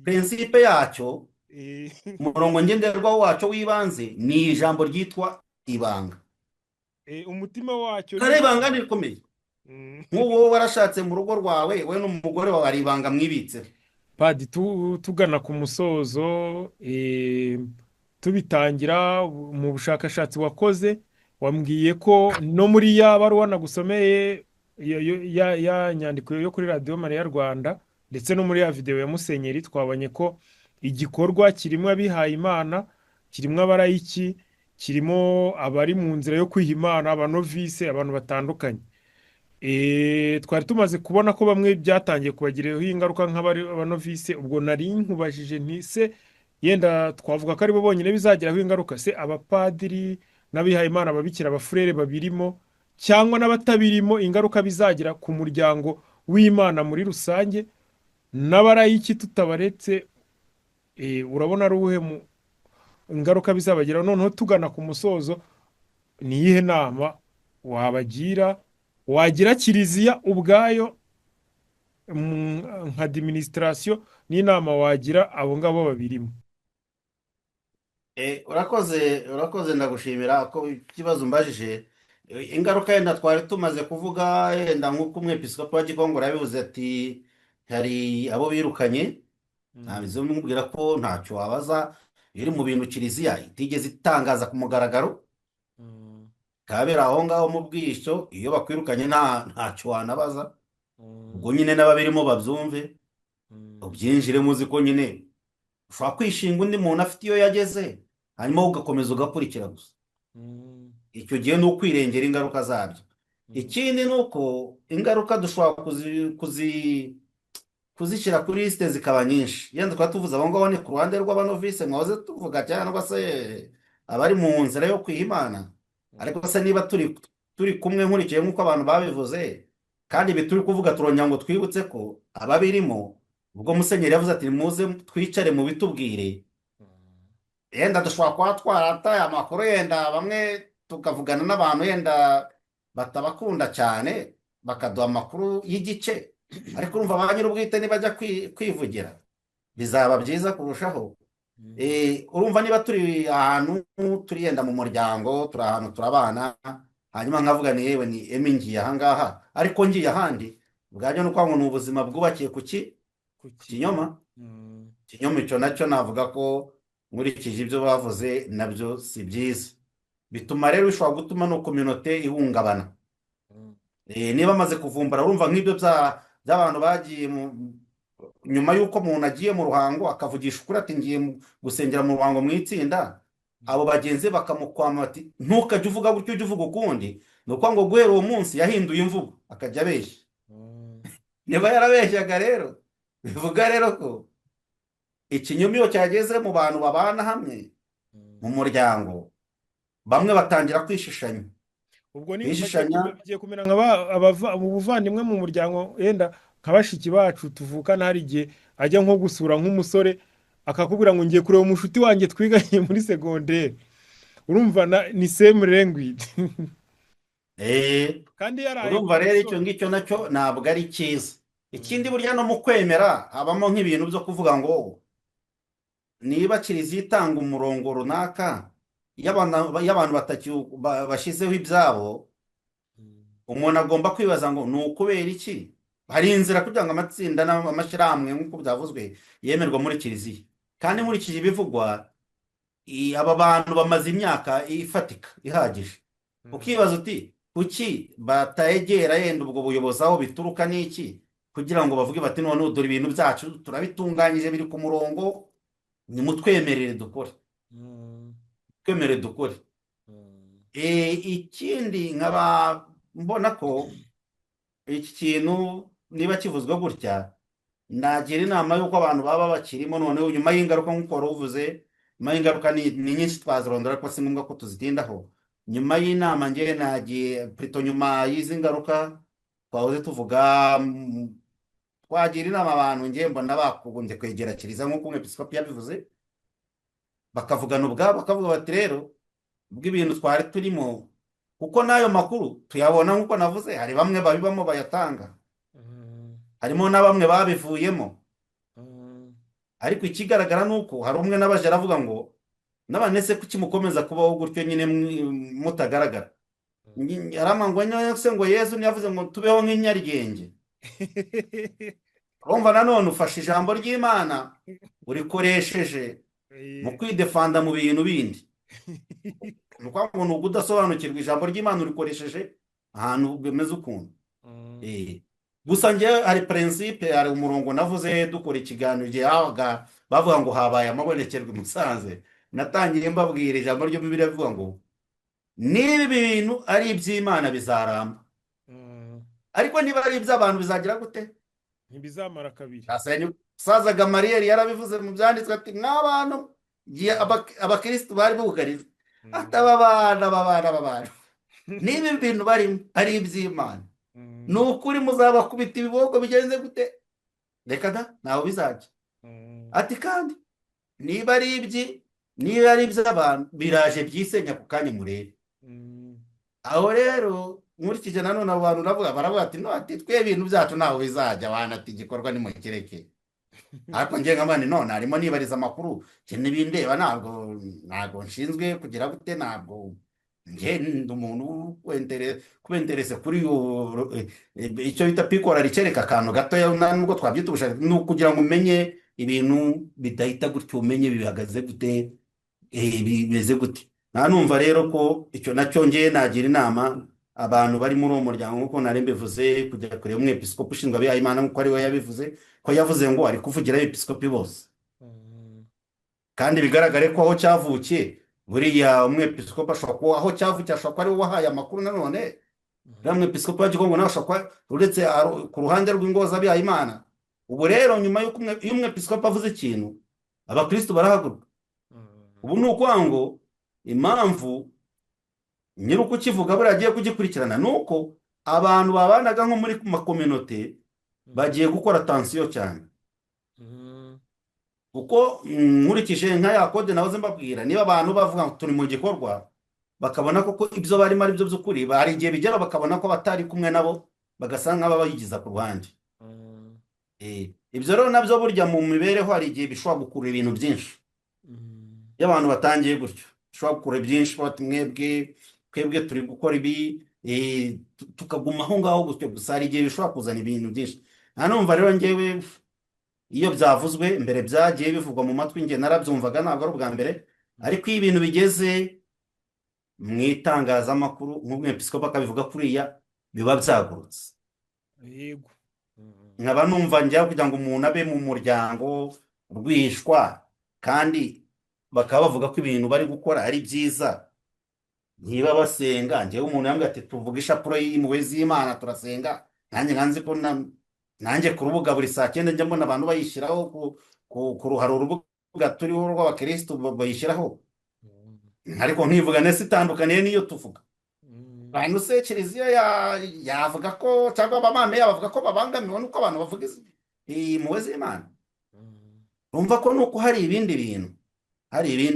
principe yacyo umurongo ngenderwaho wacyo w'ibanze ni ijambo ryitwa ibanga. Umutima wacyo kare ibanga rikomeye. Nk'uwo warashatse mu rugo rwawe we n'umugore wawe ari ibanga mwibitse. Padi tugana ku musozo tubitangira mu bushakashatsi wakoze wambwiye ko no muri ya baruwa nagusomeye ya nyandiko yo kuri Radio Mariya Rwanda ndetse no muri ya video ya musenyeri twabonye ko igikorwa kirimo abihaye Imana kirimo abarayiki kirimo abari mu nzira yo kwiha Imana abanovise abantu batandukanye. Twari tumaze kubona ko bamwe byatangiye kubagiraho ingaruka nk'abari abanovise, ubwo nari nkubajije nti se yenda twavuga ko aribo bonyine bizagiraho ingaruka, se abapadiri n'abihaye Imana, ababikira, abafurere babirimo cyangwa n'abatabirimo, ingaruka bizagira ku muryango w'Imana muri rusange n'abarayiki tutabaretse, urabona ari uwuhe ingaruka bizabagiraho? Noneho tugana ku musozo, ni iyihe nama wabagira, wagira kiliziya ubwayo nka administration, n'inama wagira abo ngabo babirimo? urakoze ndagushimira ko ikibazo umbajije. Ingaruka yenda twari tumaze kuvuga, yenda nk'uko umwepiskopi wa Gikongoro yabivuze ati hari abo birukanye. Ntabizo mubwira ko ntacyo wabaza biri mu bintu kiliziya itigeze itangaza ku mugaragaro, kabera aho ngaho mu bwisho. Iyo bakwirukanye ntacyo wanabaza, ubwo nyine n'ababirimo babyumve ubyinjire, muzi ko nyine ushobora kwishinga undi muntu afite iyo yageze, hanyuma ugakomeza ugakurikira gusa. Icyo gihe ni ukwirengera ingaruka zabyo. Ikindi ni uko ingaruka dushobora kuzishyira kuri lisite zikaba nyinshi. Yenda twaba tuvuze abo ngabo ni ku ruhande rw'abanovise mwahoze tuvuga, cyangwa se abari mu nzira yo kwiha Imana. Ariko se niba turi kumwe nkurikiye nk'uko abantu babivuze, kandi ibi turi kuvuga turongera ngo twibutse ko ababirimo, ubwo musenyeri yavuze ati muze twicare mu bitubwire, yenda dushobora kuba twarataye amakuru, yenda bamwe tukavugana n'abantu yenda batabakunda cyane bakaduha amakuru y'igice, ariko urumva ba nyir'ubwite nibajya kwivugira bizaba byiza kurushaho. Urumva niba turi ahantu turi yenda mu muryango, turi ahantu turabana, hanyuma nkavuga ni yewe ni emi ngiye ahangaha ariko ngiye ahandi, bwajya no kwanga ni ubuzima bwubakiye ku kinyoma. Ikinyoma icyo nacyo navuga ko nkurikije ibyo bavuze nabyo si byiza, bituma rero bishobora gutuma no communauté ihungabana. Niba amaze kuvumbura, urumva nk'ibyo by'abantu bagiye nyuma y'uko umuntu agiye mu ruhango akavugisha ukuri ati ngiye gusengera mu ruhango mu itsinda, abo bagenzi bakamukwama bati ntukajye uvuga gutyo, ujye uvuga ukundi. Ni ukuvuga ngo guhera uwo munsi yahinduye imvugo akajya abeshya. Niba yarabeshyaga rero, bivuga rero ko ikinyoma iyo cyageze mu bantu babana hamwe mu muryango, bamwe batangira kwishishanya. Ubwo ni bigiye kumera ubuvandimwe mu muryango, yenda nka bashiki bacu tuvukana, hari igihe ajya nko gusura nk'umusore akakubwira ngo ngiye kureba umushuti wanjye twiganye muri segonderi, urumva ni same language. Kandi urumva rero icyo ngicyo nacyo ntabwo ari cyiza. Ikindi burya no mu kwemera habamo nk'ibintu byo kuvuga ngo niba kiliziya itanga umurongo runaka, iyo abantu bashyizeho ibyabo, umuntu agomba kwibaza ngo ni ukubera iki. Hari inzira kugira ngo amatsinda n'amashyirahamwe nk'uko byavuzwe yemerwa muri kiliziya, kandi nkurikije ibivugwa aba bantu bamaze imyaka ifatika ihagije. Ukibaza uti kuki batayegera yenda ubwo buyobozi aho bituruka n'iki, kugira ngo bavuge bati none dore ibintu byacu turabitunganyije biri ku murongo, nimutwemerere dukore, twemerere dukore. Ikindi nkaba mbona ko iki kintu niba kivuzwe gutya, nagira inama y'uko abantu baba bakirimo noneho nyuma y'ingaruka nk'uko wari uvuze, nyuma y'ingaruka ni nyinshi twazirondora ariko si ngombwa ko tuzitindaho. Nyuma y'inama ngewe nagiye plutôt nyuma y'izi ngaruka twahoze tuvuga, twagira inama abantu ngewe mbona bakugombye kwegera kiliziya nk'uko umwepiskopi yabivuze, bakavugana ubwabo bakavuga bati rero bw'ibintu twari turimo, kuko n'ayo makuru tuyabona nk'uko navuze, hari bamwe babibamo bayatanga, harimo na bamwe babivuyemo. Ariko ikigaragara ni uko hari umwe n'abaje aravuga ngo nabane se kuki mukomeza kubaho gutyo nyine mutagaragara. Aramangwa se ngo Yesu ntiyavuze ngo tubeho nk'inyaryenge. Urumva nanone ufashe ijambo ry'Imana urikoresheje mu kwidefanda mu bintu bindi. Ni ukuvuga ngo ni ukudasobanukirwa ijambo ry'Imana urikoresheje ahantu bimeze ukuntu. Gusa njye hari principe, hari umurongo navuze dukora ikiganiro igihe habaga bavuga ngo habaye amabonekerwa i Musanze, natangiye mbabwira ijambo ryo Bibiliya rivuga ngo niba ibintu ari iby'Imana bizaramba, ariko niba ari iby'abantu bizagira gute? ntibizamara kabiri. Gasenya umusaza Gamariyeri yarabivuze mu byanditswe ati nk'abantu abakirisitu bari bugarijwe ati aba bana niba ibintu barimo ari iby'Imana ni ukuri muzabakubita ibiboko bigenze gute? Reka da ntawe bizajya. Ati kandi niba ari iby'abantu biraje byisenya ku kanya murebe. Aho rero nkurikije nanone abo bantu baravuga ati no ati twe ibintu byacu ntaho bizajya wana ati igikorwa ni mu kireke. Ariko njye nk'abandi none harimo nibariza amakuru n'ibindeba ntabwo nshinzwe kugira gute, ntabwo njye ndi umuntu kubenterese kuri icyo bita pikora ricereka akantu gatoya nubwo twabyita ubushakashatsi ni ukugira ngo umenye ibintu bidahita gutyo, umenye bihagaze gute, bimeze gute. nta numva rero ko icyo nacyo njye nagira inama abantu bari muri uwo muryango nk'uko nari mbivuze kujya kureba umwepiskopi ushinzwe abihayimana nk'uko ari we yabivuze, ko yavuze ngo ari kuvugira abepiskopi bose. Kandi bigaragare ko aho cyavukiye buriya umwepiskopi ashobora kuba aho cyavukiye ashobora kuba ari we wahaye amakuru. Nanone uriya mwepiskopi wa Gikongoro nawe ashobora kuba uretse ku ruhande rw'ingo z'abihayimana. Ubu rero nyuma y'uko iyo umwepiskopi avuze ikintu abakristo barahaguruka. Ubu ni ukuvuga ngo impamvu nyiri uko ukivuga buriya agiye kugikurikirana ni uko abantu babanaga nko muri makominote bagiye gukora tansiyo cyane. Kuko nkurikije nka ya kode nahoze mbabwira, niba abantu bavuga ngo turi mu gikorwa bakabona koko ibyo barimo ari byo by'ukuri, hari igihe bigera bakabona ko batari kumwe nabo bagasanga nk'aba bayigiza ku ruhande. Ibyo rero nabyo burya mu mibereho hari igihe bishobora gukurura ibintu byinshi. Iyo abantu batangiye gutyo bishobora gukurura byinshi, bati twebwe turi gukora ibi tukaguma aho ngaho gutyo gusa, hari igihe bishobora kuzana ibintu byinshi. nta numva rero ngewe iyo byavuzwe mbere byagiye bivugwa mu matwi, nge narabyumvaga ntabwo ari ubwa mbere, ariko iyo ibintu bigeze mu itangazamakuru nk'umwepiskopi akabivuga kuriya biba byagurutse. Yego. nkaba numva njya kugira ngo umuntu abe mu muryango rwishwa kandi bakaba bavuga ko ibintu bari gukora ari byiza, niba basenga njyewe umuntu yambwira ati tuvuga ishapuro y'impuhwe z'Imana turasenga, nanjye nkanzi ko nanjye ku rubuga buri saa 9 njya mbona abantu bayishyiraho hari urubuga turiho rw'abakirisitu bayishyiraho, ariko nkivuga nese itandukaniye niyo tuvuga. Abantu se kiliziya yavuga ko cyangwa abamame bavuga ko babangamiwe nuko abantu bavuga impuhwe z'Imana. Urumva ko nuko hari ibindi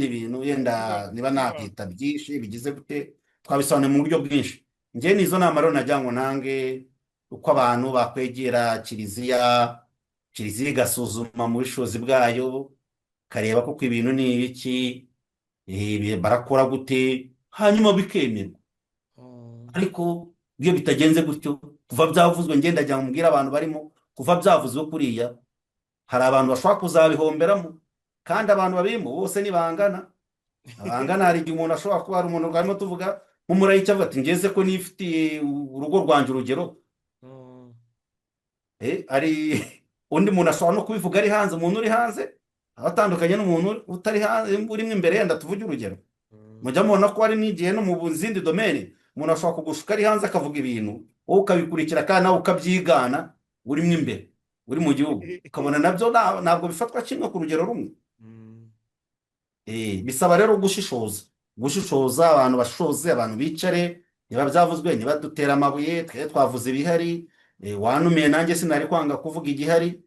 bintu yenda niba nabyita byinshi bigize gute twabisobanuye mu buryo bwinshi. Njye nizo nama rero najya ngo nange uko abantu bakwegera kiliziya igasuzuma mu bushobozi bwayo, kareba koko ibintu ni ibiki, barakora gute, hanyuma bikemerwa. Ariko iyo bitagenze gutyo kuva byavuzwe, ngenda njya mubwira abantu barimo kuva byavuzwe kuriya, hari abantu bashobora kuzabihomberamo, kandi abantu babirimo bose nibangana. Hari igihe umuntu ashobora kuba hari umuntu arimo tuvuga nk'umurayiki avuga ati ngeze ko nifitiye urugo rwanjye urugero, ari undi muntu ashobora no kubivuga ari hanze, umuntu uri hanze abatandukanye n'umuntu utari hanze urimo imbere yenda tuvuge urugero. Mujya mubona ko hari n'igihe no mu zindi domene umuntu ashobora kugushuka ari hanze akavuga ibintu wowe ukabikurikira kandi nawe ukabyigana urimo imbere uri mu gihugu, ukabona nabyo ntabwo bifatwa kimwe ku rugero rumwe. Bisaba rero gushishoza abantu bashoze, abantu bicare, niba byavuzwe niba dutera amabuye twe twavuze ibihari, wanumiye nanjye sinari kwanga kuvuga igihari.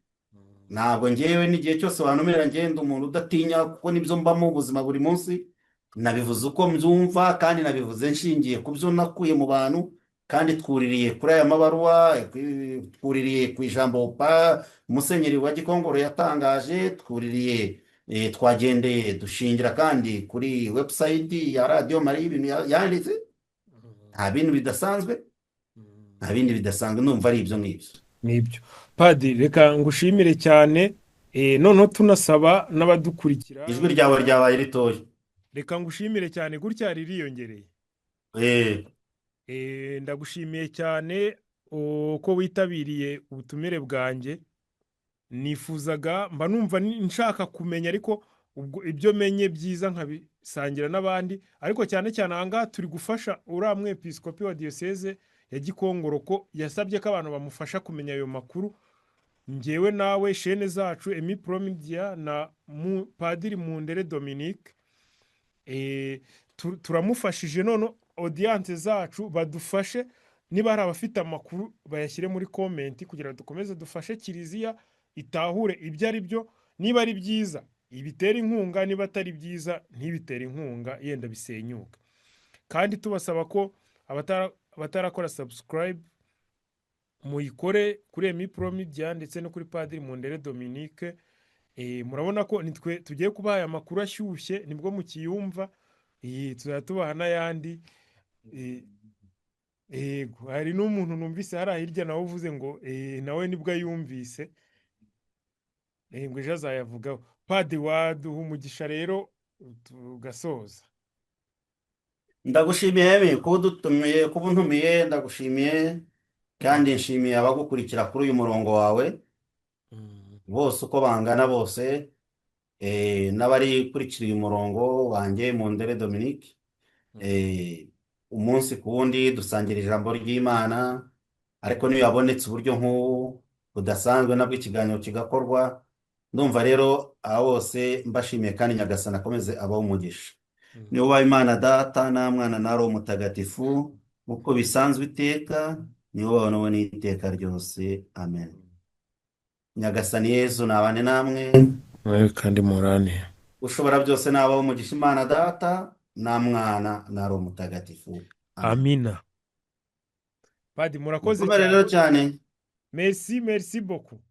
Ntabwo ngewe n'igihe cyose wanumira ngenda umuntu udatinya, kuko nibyo mbamo ubuzima buri munsi. Nabivuze uko mbyumva kandi nabivuze nshingiye ku byo nakuye mu bantu, kandi twuririye kuri aya mabaruwa, twuririye ku ijambo Musenyeri wa Gikongoro yatangaje, twuririye twagendeye dushingira kandi kuri website ya Radio Maria ibintu yanditse. Nta bintu bidasanzwe, numva ari ibyo nibyo. Padiri, reka ngushimire cyane, noneho tunasaba n'abadukurikira. Ijwi ryawe ryabaye ritoya. Reka ngushimire cyane, gutya ririyongereye. Ndagushimiye cyane uko witabiriye ubutumire bwanjye. Nifuzaga mba numva nshaka kumenya, ariko ubwo ibyo menye byiza nkabisangira n'abandi, ariko cyane cyane aha ngaha turi gufasha uriya mwepiskopi wa diyoseze ya Gikongoro ko yasabye ko abantu bamufasha kumenya ayo makuru. Njyewe nawe shene zacu Emi Pro Media na Padiri Mundere Dominique turamufashije, none audience zacu badufashe, niba hari abafite amakuru bayashyire muri komenti kugira ngo dukomeze dufashe kiliziya itahure ibyo ari byo, niba ari byiza ibitera inkunga, niba atari byiza ntibitera inkunga, yenda bisenyuka. Kandi tubasaba ko abatarakora subscribe muyikore kuri Emi Pro Media ndetse no kuri Padiri Mundere Dominique. Murabona ko nitwe tugiye kubaha aya makuru ashyushye, nibwo mukiyumva. Tuzajya tubaha n'ayandi. Hari n'umuntu numvise hari hirya nawe uvuze ngo nawe nibwo ayumvise, ngo ejo azayavugaho. Padi, waduha umugisha rero tugasoza. Ndagushimiye kuba untumiye, ndagushimiye kandi nshimiye abagukurikira kuri uyu murongo wawe bose uko bangana bose, n'abari kurikira uyu murongo wanjye Mundere Dominique. Umunsi ku wundi dusangira ijambo ry'Imana, ariko niyo yabonetse uburyo nk'ubu budasanzwe nabwo ikiganiro kigakorwa. Ndumva rero aba bose mbashimiye kandi Nyagasani akomeze abaho umugisha. Ni ubaha Imana Data na Mwana na Roho Mutagatifu uko bisanzwe iteka, ni wowe nowe n'iteka ryose. Amen. Nyagasani Yezu nabane namwe, Mwe kandi murane. ushobora byose nabaho umugisha Imana Data na Mwana na Roho Mutagatifu. Amen. Amina. Padi, murakoze Mukomere rero cyane. Merci beaucoup.